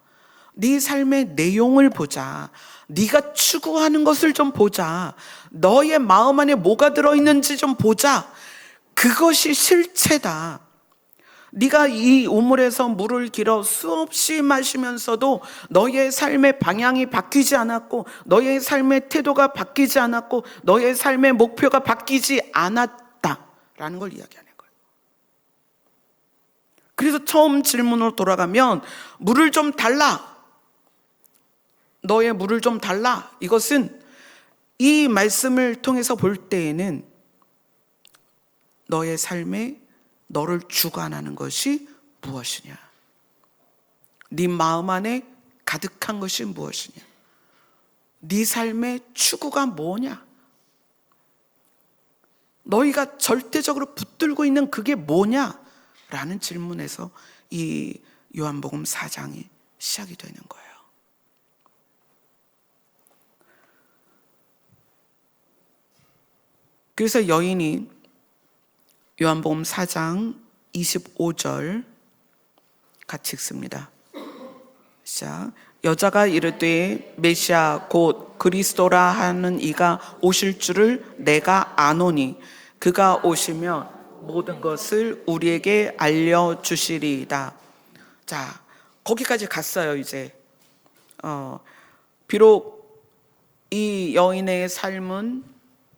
네 삶의 내용을 보자. 네가 추구하는 것을 좀 보자. 너의 마음 안에 뭐가 들어있는지 좀 보자. 그것이 실체다. 네가 이 우물에서 물을 길어 수없이 마시면서도 너의 삶의 방향이 바뀌지 않았고 너의 삶의 태도가 바뀌지 않았고 너의 삶의 목표가 바뀌지 않았다라는 걸 이야기하는 거예요. 그래서 처음 질문으로 돌아가면 물을 좀 달라. 너의 물을 좀 달라. 이것은 이 말씀을 통해서 볼 때에는 너의 삶에 너를 주관하는 것이 무엇이냐? 네 마음 안에 가득한 것이 무엇이냐? 네 삶의 추구가 뭐냐? 너희가 절대적으로 붙들고 있는 그게 뭐냐? 라는 질문에서 이 요한복음 4장이 시작이 되는 거예요. 그래서 여인이 요한복음 4장 25절 같이 읽습니다. 자, 여자가 이르되 메시아 곧 그리스도라 하는 이가 오실 줄을 내가 아노니 그가 오시면 모든 것을 우리에게 알려주시리이다. 자, 거기까지 갔어요. 이제 비록 이 여인의 삶은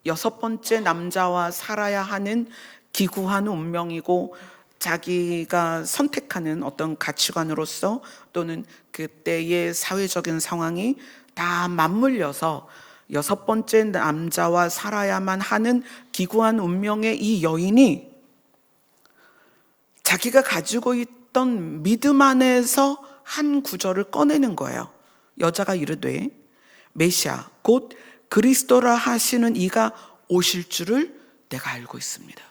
6번째 남자와 살아야 하는 기구한 운명이고 자기가 선택하는 어떤 가치관으로서 또는 그때의 사회적인 상황이 다 맞물려서 6번째 남자와 살아야만 하는 기구한 운명의 이 여인이 자기가 가지고 있던 믿음 안에서 한 구절을 꺼내는 거예요. 여자가 이르되 메시아 곧 그리스도라 하시는 이가 오실 줄을 내가 알고 있습니다.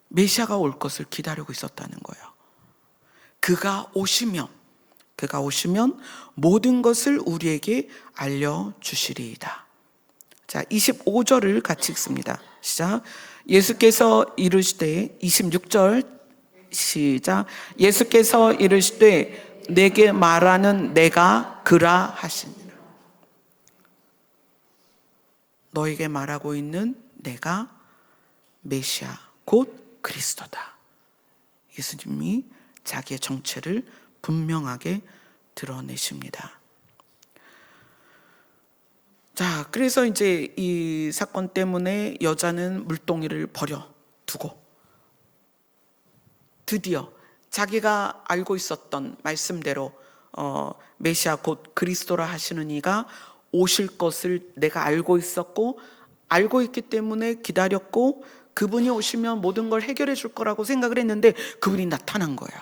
메시아가 올 것을 기다리고 있었다는 거예요. 그가 오시면 모든 것을 우리에게 알려주시리이다. 자, 25절을 같이 읽습니다. 시작. 예수께서 이르시되 26절 시작. 예수께서 이르시되 내게 말하는 내가 그라 하시니라. 너에게 말하고 있는 내가 메시아 곧 그리스도다. 예수님이 자기의 정체를 분명하게 드러내십니다. 자, 그래서 이제 이 사건 때문에 여자는 물동이를 버려두고 드디어 자기가 알고 있었던 말씀대로 메시아 곧 그리스도라 하시는 이가 오실 것을 내가 알고 있었고 알고 있기 때문에 기다렸고 그분이 오시면 모든 걸 해결해 줄 거라고 생각을 했는데 그분이 나타난 거예요.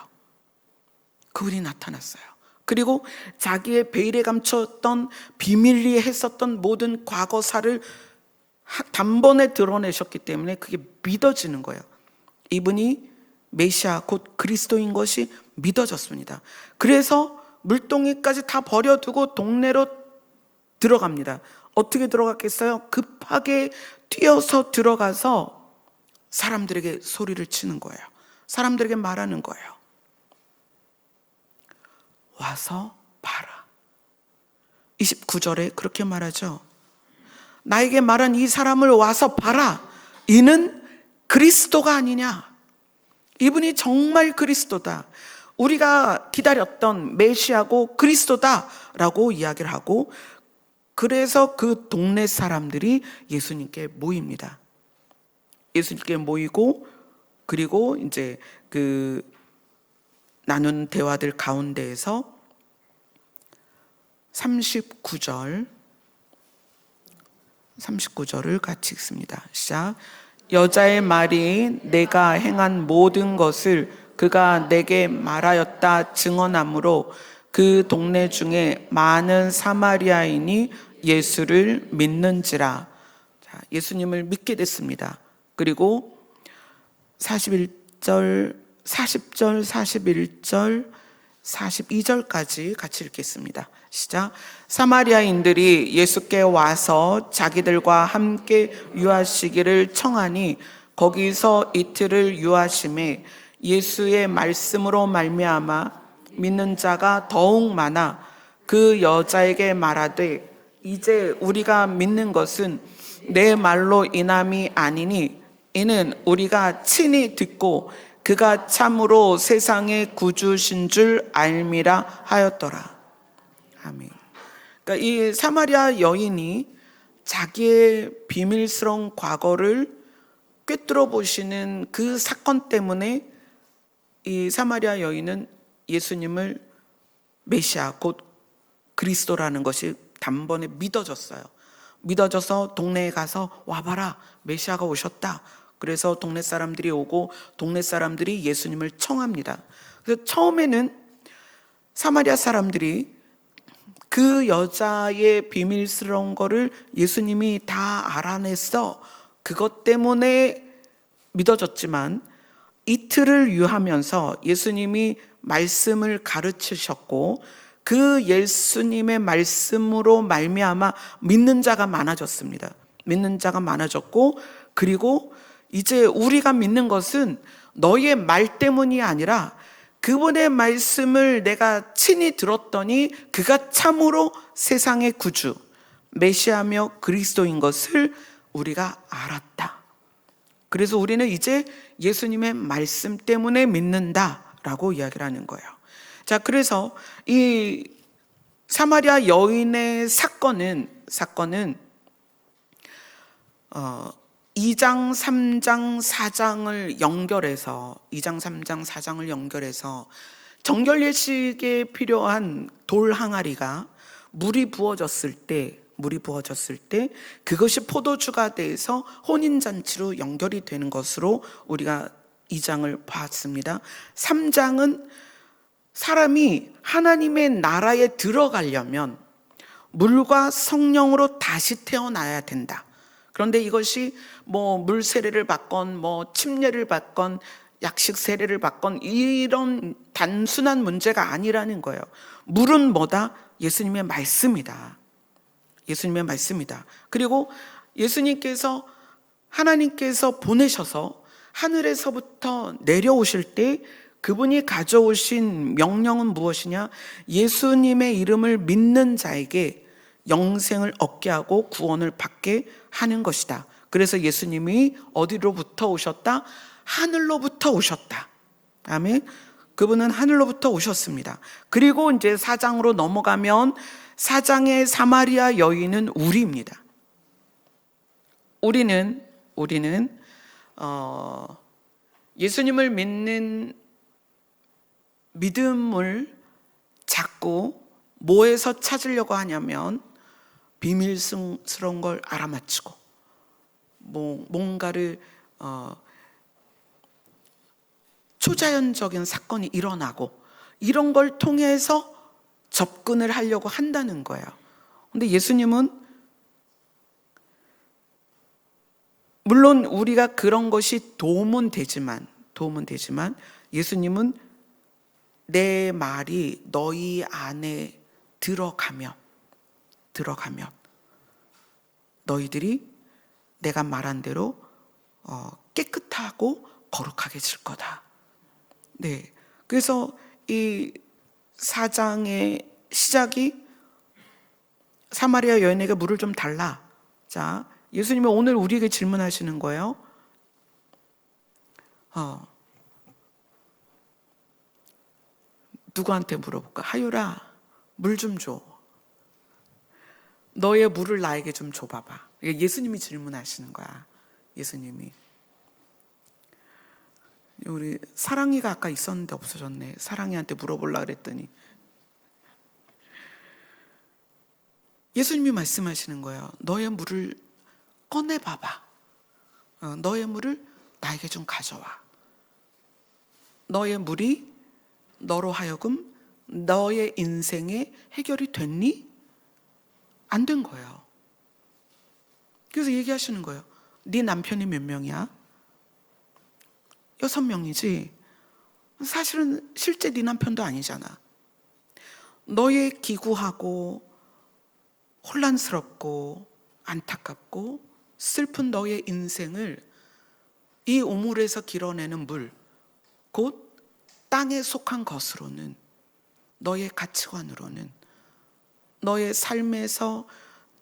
그분이 나타났어요. 그리고 자기의 베일에 감췄던 비밀리에 했었던 모든 과거사를 단번에 드러내셨기 때문에 그게 믿어지는 거예요. 이분이 메시아 곧 그리스도인 것이 믿어졌습니다. 그래서 물동이까지 다 버려두고 동네로 들어갑니다. 어떻게 들어갔겠어요? 급하게 뛰어서 들어가서 사람들에게 소리를 치는 거예요. 사람들에게 말하는 거예요. 와서 봐라. 29절에 그렇게 말하죠. 나에게 말한 이 사람을 와서 봐라. 이는 그리스도가 아니냐. 이분이 정말 그리스도다. 우리가 기다렸던 메시아고 그리스도다라고 이야기를 하고 그래서 그 동네 사람들이 예수님께 모입니다. 예수님께 모이고, 그리고 이제 그 나눈 대화들 가운데에서 39절을 같이 읽습니다. 시작. 여자의 말이 내가 행한 모든 것을 그가 내게 말하였다 증언하므로 그 동네 중에 많은 사마리아인이 예수를 믿는지라. 자, 예수님을 믿게 됐습니다. 그리고 41절, 40절, 41절, 42절까지 같이 읽겠습니다. 시작. 사마리아인들이 예수께 와서 자기들과 함께 유하시기를 청하니 거기서 이틀을 유하심에 예수의 말씀으로 말미암아 믿는 자가 더욱 많아 그 여자에게 말하되 이제 우리가 믿는 것은 내 말로 인함이 아니니 이는 우리가 친히 듣고 그가 참으로 세상의 구주신 줄 알미라 하였더라. 아멘. 그러니까 이 사마리아 여인이 자기의 비밀스러운 과거를 꿰뚫어 보시는 그 사건 때문에 이 사마리아 여인은 예수님을 메시아 곧 그리스도라는 것이 단번에 믿어졌어요. 믿어져서 동네에 가서 와봐라, 메시아가 오셨다. 그래서 동네 사람들이 오고 동네 사람들이 예수님을 청합니다. 그래서 처음에는 사마리아 사람들이 그 여자의 비밀스러운 거를 예수님이 다 알아냈어, 그것 때문에 믿어졌지만 이틀을 유하면서 예수님이 말씀을 가르치셨고 그 예수님의 말씀으로 말미암아 믿는 자가 많아졌습니다. 믿는 자가 많아졌고, 그리고 이제 우리가 믿는 것은 너의 말 때문이 아니라 그분의 말씀을 내가 친히 들었더니 그가 참으로 세상의 구주, 메시아며 그리스도인 것을 우리가 알았다. 그래서 우리는 이제 예수님의 말씀 때문에 믿는다라고 이야기를 하는 거예요. 자, 그래서 이 사마리아 여인의 사건은 2장, 3장, 4장을 연결해서 2장, 3장, 4장을 연결해서 정결 예식에 필요한 돌 항아리가 물이 부어졌을 때 그것이 포도주가 돼서 혼인잔치로 연결이 되는 것으로 우리가 2장을 봤습니다. 3장은 사람이 하나님의 나라에 들어가려면 물과 성령으로 다시 태어나야 된다. 그런데 이것이 뭐 물 세례를 받건 뭐 침례를 받건 약식 세례를 받건 이런 단순한 문제가 아니라는 거예요. 물은 뭐다? 예수님의 말씀이다. 예수님의 말씀이다. 그리고 예수님께서 하나님께서 보내셔서 하늘에서부터 내려오실 때 그분이 가져오신 명령은 무엇이냐? 예수님의 이름을 믿는 자에게 영생을 얻게 하고 구원을 받게 하는 것이다. 그래서 예수님이 어디로부터 오셨다? 하늘로부터 오셨다. 아멘. 그분은 하늘로부터 오셨습니다. 그리고 이제 4장으로 넘어가면 4장의 사마리아 여인은 우리입니다. 우리는 예수님을 믿는 믿음을 자꾸 뭐에서 찾으려고 하냐면 비밀스러운 걸 알아맞히고 뭔가를 초자연적인 사건이 일어나고 이런 걸 통해서 접근을 하려고 한다는 거예요. 근데 예수님은 물론 우리가 그런 것이 도움은 되지만 예수님은 내 말이 너희 안에 들어가면 너희들이 내가 말한 대로 깨끗하고 거룩하게질 거다. 네, 그래서 이 4장의 시작이 사마리아 여인에게 물을 좀 달라. 자, 예수님이 오늘 우리에게 질문하시는 거예요. 누구한테 물어볼까? 하율아, 물 좀 줘. 너의 물을 나에게 좀 줘봐봐. 예수님이 질문하시는 거야. 예수님이. 우리 사랑이가 아까 있었는데 없어졌네. 사랑이한테 물어보려고 그랬더니 예수님이 말씀하시는 거예요. 너의 물을 꺼내봐봐. 너의 물을 나에게 좀 가져와. 너의 물이 너로 하여금 너의 인생에 해결이 됐니? 안 된 거예요. 그래서 얘기하시는 거예요. 네 남편이 몇 명이야? 6명이지. 사실은 실제 네 남편도 아니잖아. 너의 기구하고 혼란스럽고 안타깝고 슬픈 너의 인생을 이 우물에서 길어내는 물, 곧 땅에 속한 것으로는, 너의 가치관으로는, 너의 삶에서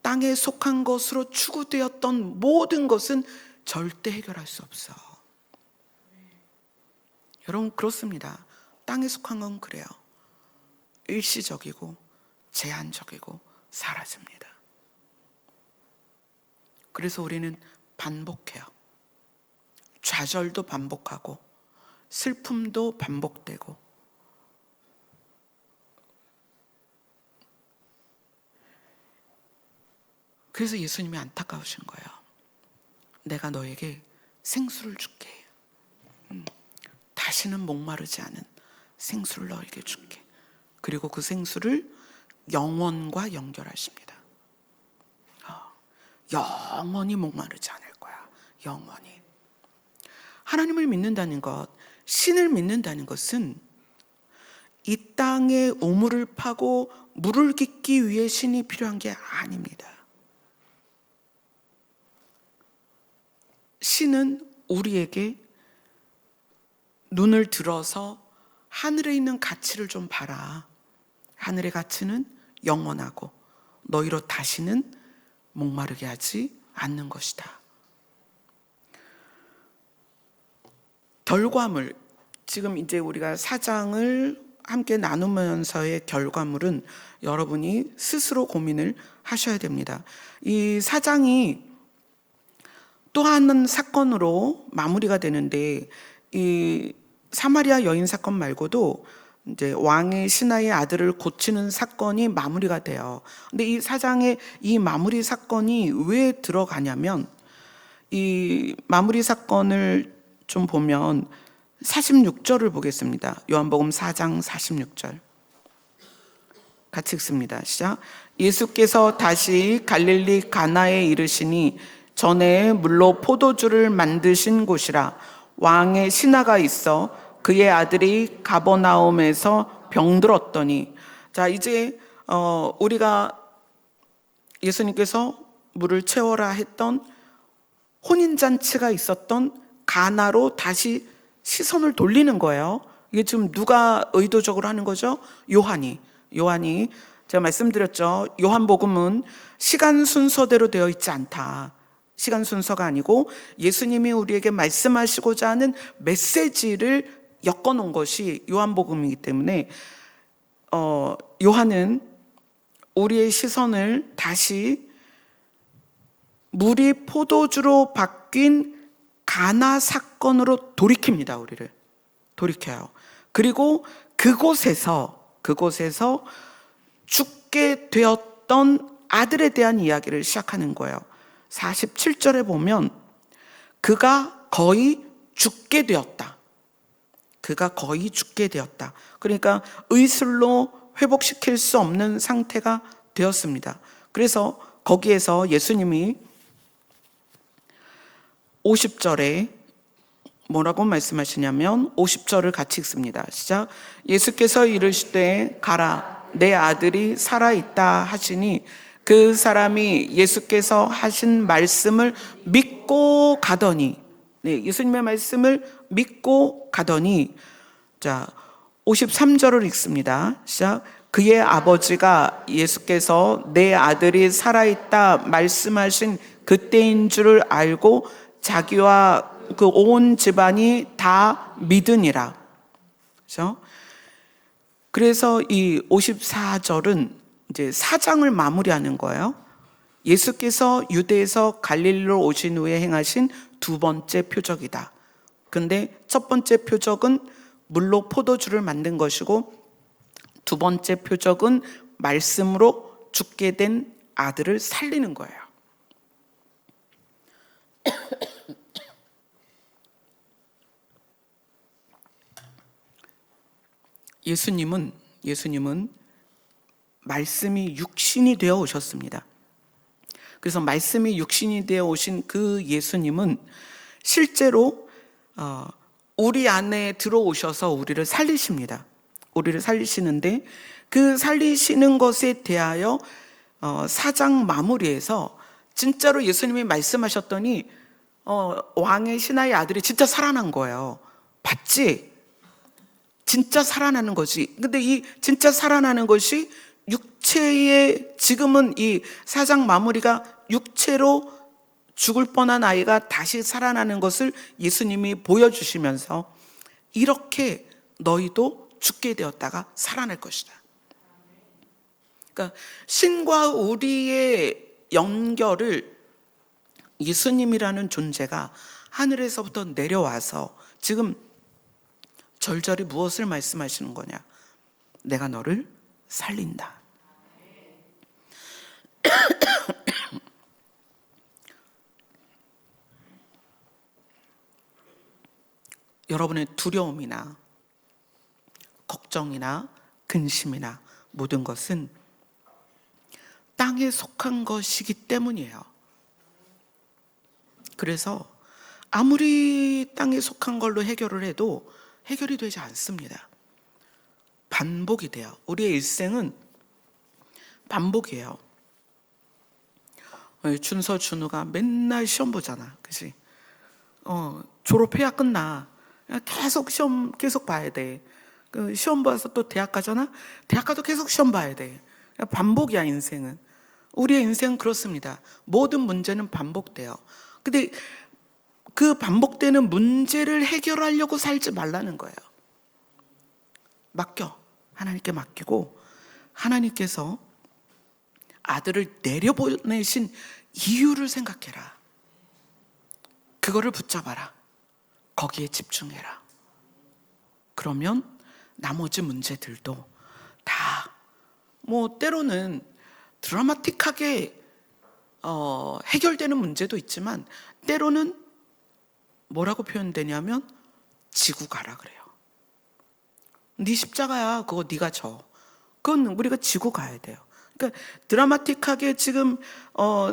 땅에 속한 것으로 추구되었던 모든 것은 절대 해결할 수 없어. 여러분, 그렇습니다. 땅에 속한 건 그래요. 일시적이고 제한적이고 사라집니다. 그래서 우리는 반복해요. 좌절도 반복하고 슬픔도 반복되고. 그래서 예수님이 안타까우신 거예요. 내가 너에게 생수를 줄게. 다시는 목마르지 않은 생수를 너에게 줄게. 그리고 그 생수를 영원과 연결하십니다. 영원히 목마르지 않을 거야. 영원히. 하나님을 믿는다는 것, 신을 믿는다는 것은 이 땅에 우물을 파고 물을 깃기 위해 신이 필요한 게 아닙니다. 신은 우리에게 눈을 들어서 하늘에 있는 가치를 좀 봐라. 하늘의 가치는 영원하고 너희로 다시는 목마르게 하지 않는 것이다. 결과물, 지금 이제 우리가 4장을 함께 나누면서의 결과물은 여러분이 스스로 고민을 하셔야 됩니다. 이 4장이 또 한 사건으로 마무리가 되는데, 이 사마리아 여인 사건 말고도 이제 왕의 신하의 아들을 고치는 사건이 마무리가 돼요. 근데 이 4장의 이 마무리 사건이 왜 들어가냐면, 이 마무리 사건을 좀 보면 46절을 보겠습니다. 요한복음 4장 46절. 같이 읽습니다. 시작. 예수께서 다시 갈릴리 가나에 이르시니 전에 물로 포도주를 만드신 곳이라. 왕의 신하가 있어 그의 아들이 가버나움에서 병들었더니. 자, 이제 우리가 예수님께서 물을 채워라 했던 혼인잔치가 있었던 가나로 다시 시선을 돌리는 거예요. 이게 지금 누가 의도적으로 하는 거죠? 요한이. 제가 말씀드렸죠. 요한복음은 시간 순서대로 되어 있지 않다. 시간 순서가 아니고 예수님이 우리에게 말씀하시고자 하는 메시지를 엮어놓은 것이 요한복음이기 때문에 요한은 우리의 시선을 다시 물이 포도주로 바뀐 가나 사건으로 돌이킵니다. 우리를 돌이켜요. 그리고 그곳에서 죽게 되었던 아들에 대한 이야기를 시작하는 거예요. 47절에 보면 그가 거의 죽게 되었다. 그러니까 의술로 회복시킬 수 없는 상태가 되었습니다. 그래서 거기에서 예수님이 50절에 뭐라고 말씀하시냐면 50절을 같이 읽습니다. 시작. 예수께서 이르시되 가라 내 아들이 살아있다 하시니 그 사람이 예수께서 하신 말씀을 믿고 가더니, 예수님의 말씀을 믿고 가더니, 자 53절을 읽습니다. 시작. 그의 아버지가 예수께서 내 아들이 살아있다 말씀하신 그때인 줄을 알고 자기와 그 온 집안이 다 믿으니라. 그렇죠? 그래서 이 54절은 이제 4장을 마무리하는 거예요. 예수께서 유대에서 갈릴리로 오신 후에 행하신 두 번째 표적이다. 근데 첫 번째 표적은 물로 포도주를 만든 것이고, 두 번째 표적은 말씀으로 죽게 된 아들을 살리는 거예요. 예수님은 말씀이 육신이 되어 오셨습니다. 그래서 말씀이 육신이 되어 오신 그 예수님은 실제로 우리 안에 들어오셔서 우리를 살리십니다. 우리를 살리시는데, 그 살리시는 것에 대하여 4장 마무리에서 진짜로 예수님이 말씀하셨더니 왕의 신하의 아들이 진짜 살아난 거예요. 봤지? 진짜 살아나는 거지. 근데 이 진짜 살아나는 것이 육체의, 지금은 이 4장 마무리가 육체로 죽을 뻔한 아이가 다시 살아나는 것을 예수님이 보여주시면서, 이렇게 너희도 죽게 되었다가 살아날 것이다. 그러니까 신과 우리의 연결을 예수님이라는 존재가 하늘에서부터 내려와서 지금 절절히 무엇을 말씀하시는 거냐? 내가 너를 살린다. 여러분의 두려움이나 걱정이나 근심이나 모든 것은 땅에 속한 것이기 때문이에요. 그래서 아무리 땅에 속한 걸로 해결을 해도 해결이 되지 않습니다. 반복이 돼요. 우리의 일생은 반복이에요. 준서, 준우가 맨날 시험 보잖아. 그치? 졸업해야 끝나. 계속 시험 계속 봐야 돼. 시험 봐서 또 대학 가잖아. 대학 가도 계속 시험 봐야 돼. 반복이야, 인생은. 우리의 인생은 그렇습니다. 모든 문제는 반복돼요. 근데 그 반복되는 문제를 해결하려고 살지 말라는 거예요. 맡겨. 하나님께 맡기고, 하나님께서 아들을 내려보내신 이유를 생각해라. 그거를 붙잡아라. 거기에 집중해라. 그러면 나머지 문제들도 다, 때로는 드라마틱하게 해결되는 문제도 있지만, 때로는 뭐라고 표현되냐면 지고 가라 그래요. 네 십자가야. 그거 네가 져. 그건 우리가 지고 가야 돼요. 그러니까 드라마틱하게 지금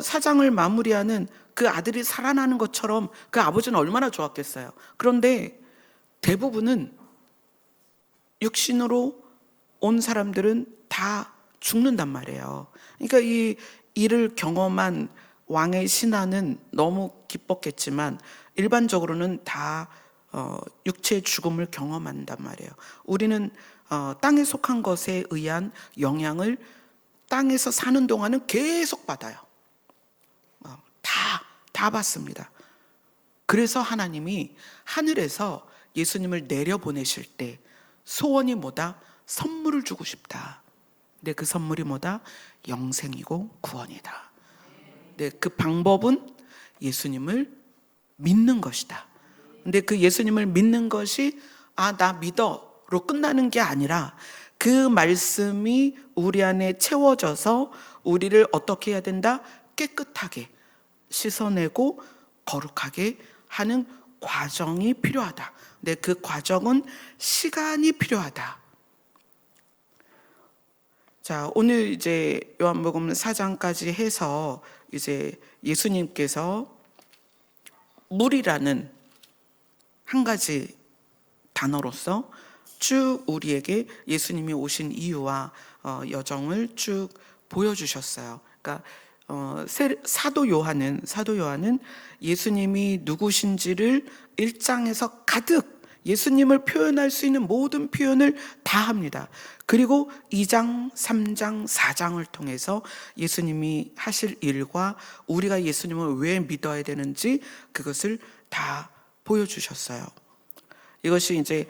사장을 마무리하는 그 아들이 살아나는 것처럼 그 아버지는 얼마나 좋았겠어요. 그런데 대부분은 육신으로 온 사람들은 다 죽는단 말이에요. 그러니까 이 일을 경험한 왕의 신하는 너무 기뻤겠지만 일반적으로는 다 육체의 죽음을 경험한단 말이에요. 우리는 땅에 속한 것에 의한 영향을 땅에서 사는 동안은 계속 받아요. 다 받습니다. 그래서 하나님이 하늘에서 예수님을 내려보내실 때 소원이 뭐다? 선물을 주고 싶다. 근데 그 선물이 뭐다? 영생이고 구원이다. 근데 그 방법은 예수님을 믿는 것이다. 근데 그 예수님을 믿는 것이 나 믿어로 끝나는 게 아니라, 그 말씀이 우리 안에 채워져서 우리를 어떻게 해야 된다? 깨끗하게 씻어내고 거룩하게 하는 과정이 필요하다. 근데 그 과정은 시간이 필요하다. 자, 오늘 이제 요한복음 4장까지 해서 이제 예수님께서 물이라는 한 가지 단어로서 쭉 우리에게 예수님이 오신 이유와 여정을 쭉 보여주셨어요. 그러니까 사도 요한은 예수님이 누구신지를 1장에서 가득 예수님을 표현할 수 있는 모든 표현을 다 합니다. 그리고 2장, 3장, 4장을 통해서 예수님이 하실 일과 우리가 예수님을 왜 믿어야 되는지 그것을 다 보여주셨어요. 이것이 이제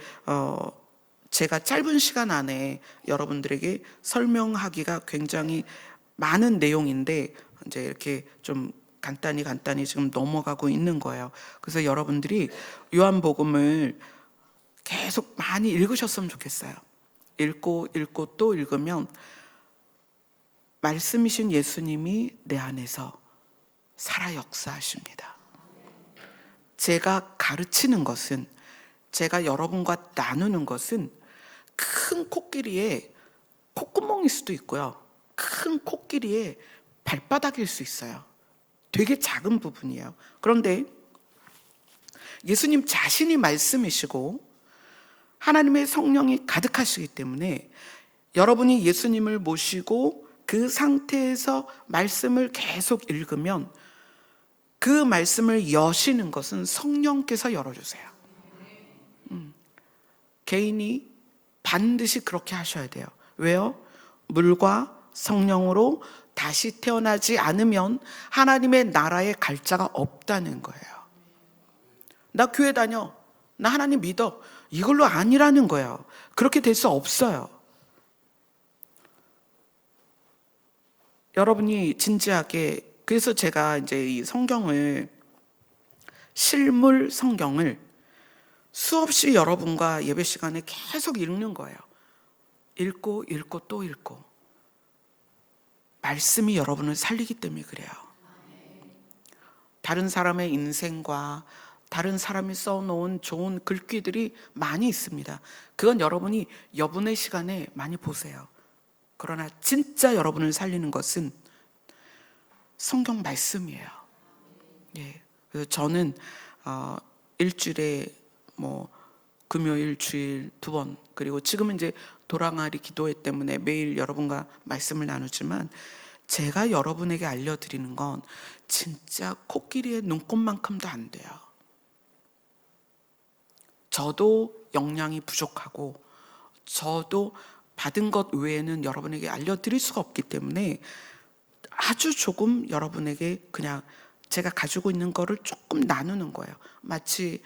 제가 짧은 시간 안에 여러분들에게 설명하기가 굉장히 많은 내용인데 이제 이렇게 좀 간단히 지금 넘어가고 있는 거예요. 그래서 여러분들이 요한복음을 계속 많이 읽으셨으면 좋겠어요. 읽고 또 읽으면 말씀이신 예수님이 내 안에서 살아 역사하십니다. 제가 가르치는 것은, 제가 여러분과 나누는 것은 큰 코끼리의 콧구멍일 수도 있고요, 큰 코끼리의 발바닥일 수 있어요. 되게 작은 부분이에요. 그런데 예수님 자신이 말씀이시고 하나님의 성령이 가득하시기 때문에 여러분이 예수님을 모시고 그 상태에서 말씀을 계속 읽으면 그 말씀을 여시는 것은 성령께서 열어주세요. 개인이 반드시 그렇게 하셔야 돼요. 왜요? 물과 성령으로 다시 태어나지 않으면 하나님의 나라에 갈 자가 없다는 거예요. 나 교회 다녀, 나 하나님 믿어, 이걸로 아니라는 거예요. 그렇게 될 수 없어요. 여러분이 진지하게, 그래서 제가 이제 이 성경을, 실물 성경을 수없이 여러분과 예배 시간에 계속 읽는 거예요. 읽고 또 읽고. 말씀이 여러분을 살리기 때문에 그래요. 다른 사람의 인생과 다른 사람이 써놓은 좋은 글귀들이 많이 있습니다. 그건 여러분이 여분의 시간에 많이 보세요. 그러나 진짜 여러분을 살리는 것은 성경 말씀이에요. 예. 그래서 저는 일주일에 금요일, 주일 2번, 그리고 지금은 이제 도랑아리 기도회 때문에 매일 여러분과 말씀을 나누지만, 제가 여러분에게 알려드리는 건 진짜 코끼리의 눈곱만큼도 안 돼요. 저도 역량이 부족하고 저도 받은 것 외에는 여러분에게 알려드릴 수가 없기 때문에 아주 조금 여러분에게 그냥 제가 가지고 있는 거를 조금 나누는 거예요. 마치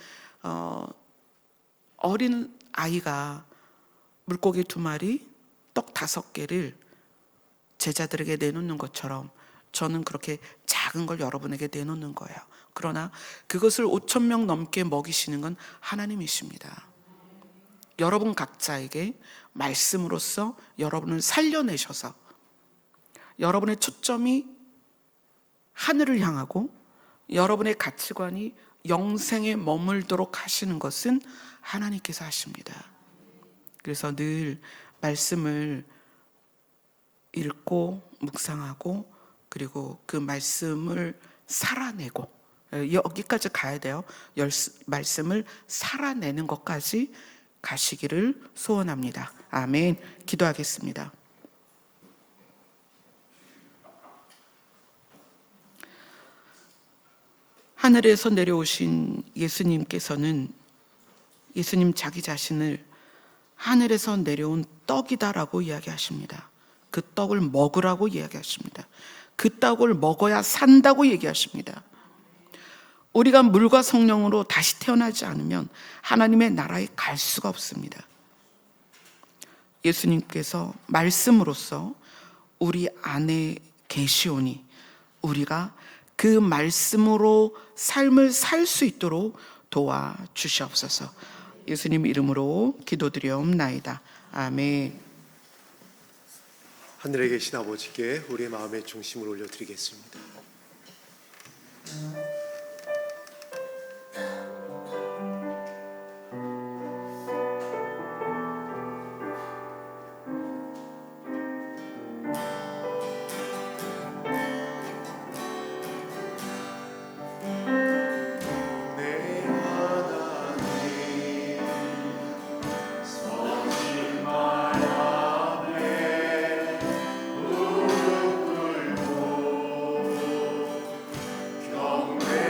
어린 아이가 물고기 2마리, 떡 5개를 제자들에게 내놓는 것처럼 저는 그렇게 작은 걸 여러분에게 내놓는 거예요. 그러나 그것을 5,000명 넘게 먹이시는 건 하나님이십니다. 여러분 각자에게 말씀으로써 여러분을 살려내셔서 여러분의 초점이 하늘을 향하고 여러분의 가치관이 영생에 머물도록 하시는 것은 하나님께서 하십니다. 그래서 늘 말씀을 읽고 묵상하고 그리고 그 말씀을 살아내고, 여기까지 가야 돼요. 말씀을 살아내는 것까지 가시기를 소원합니다. 아멘. 기도하겠습니다. 하늘에서 내려오신 예수님께서는 예수님 자기 자신을 하늘에서 내려온 떡이다라고 이야기하십니다. 그 떡을 먹으라고 이야기하십니다. 그 떡을 먹어야 산다고 얘기하십니다. 우리가 물과 성령으로 다시 태어나지 않으면 하나님의 나라에 갈 수가 없습니다. 예수님께서 말씀으로써 우리 안에 계시오니 우리가 그 말씀으로 삶을 살 수 있도록 도와주시옵소서. 예수님 이름으로 기도드리옵나이다. 아멘. 하늘에 계신 아버지께 우리의 마음의 중심을 올려드리겠습니다. 경배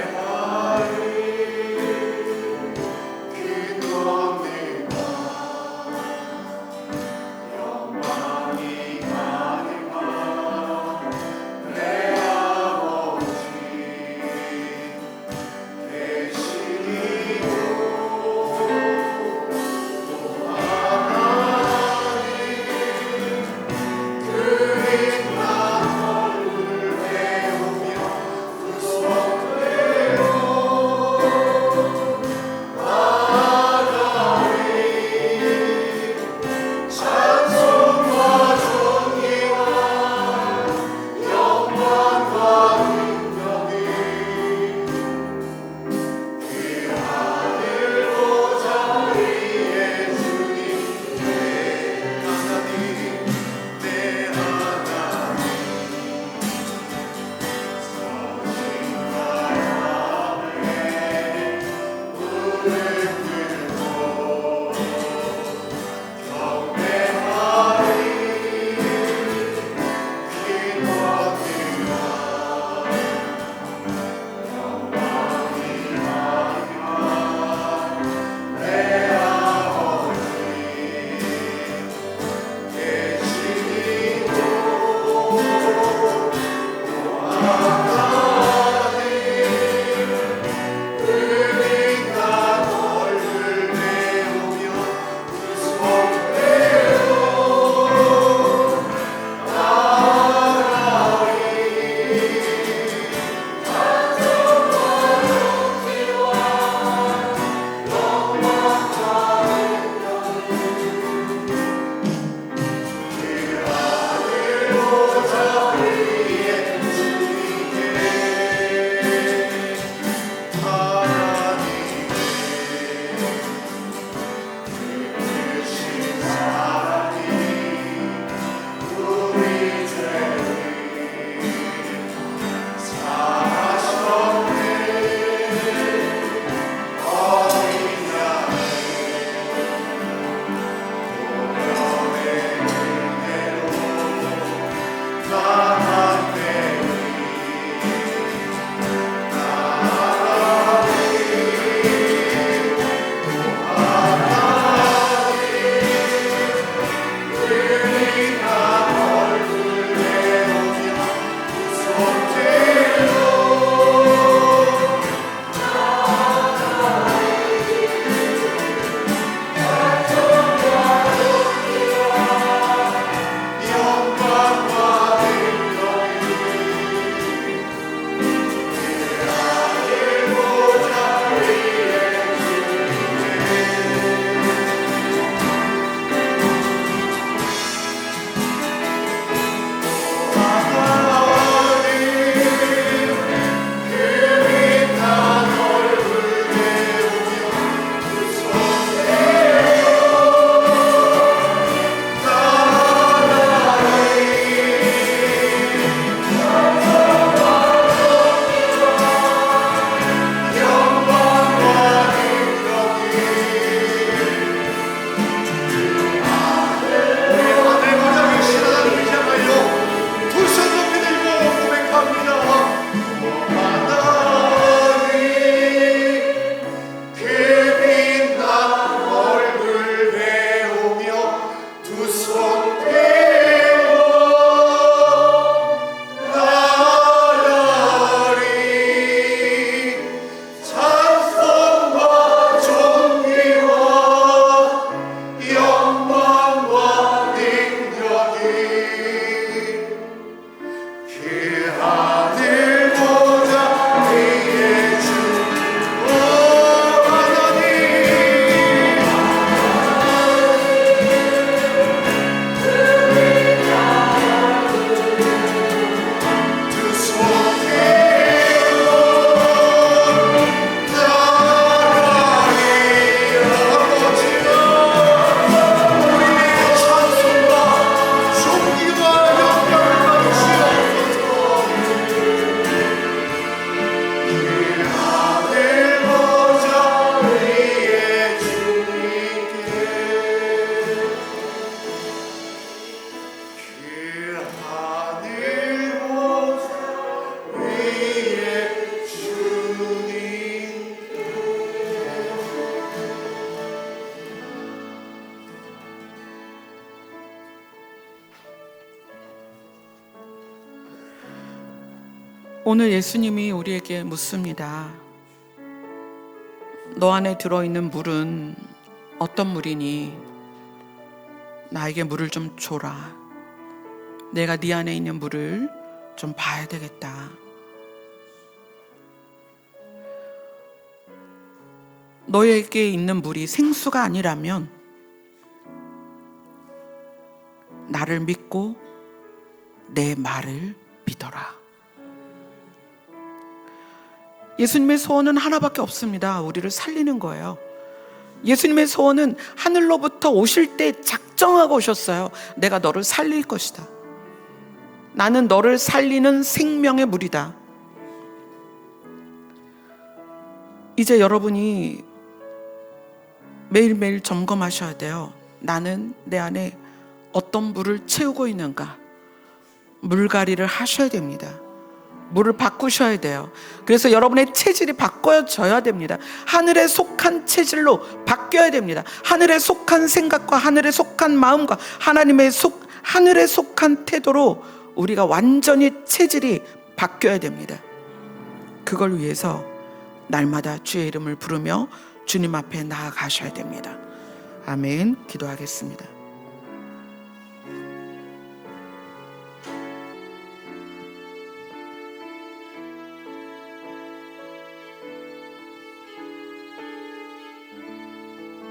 오늘 예수님이 우리에게 묻습니다. 너 안에 들어있는 물은 어떤 물이니? 나에게 물을 좀 줘라. 내가 네 안에 있는 물을 좀 봐야 되겠다. 너에게 있는 물이 생수가 아니라면 나를 믿고 내 말을 믿어라. 예수님의 소원은 하나밖에 없습니다. 우리를 살리는 거예요. 예수님의 소원은 하늘로부터 오실 때 작정하고 오셨어요. 내가 너를 살릴 것이다. 나는 너를 살리는 생명의 물이다. 이제 여러분이 매일매일 점검하셔야 돼요. 나는 내 안에 어떤 물을 채우고 있는가? 물갈이를 하셔야 됩니다. 물을 바꾸셔야 돼요. 그래서 여러분의 체질이 바꿔져야 됩니다. 하늘에 속한 체질로 바뀌어야 됩니다. 하늘에 속한 생각과 하늘에 속한 마음과 하늘에 속한 태도로 우리가 완전히 체질이 바뀌어야 됩니다. 그걸 위해서 날마다 주의 이름을 부르며 주님 앞에 나아가셔야 됩니다. 아멘. 기도하겠습니다.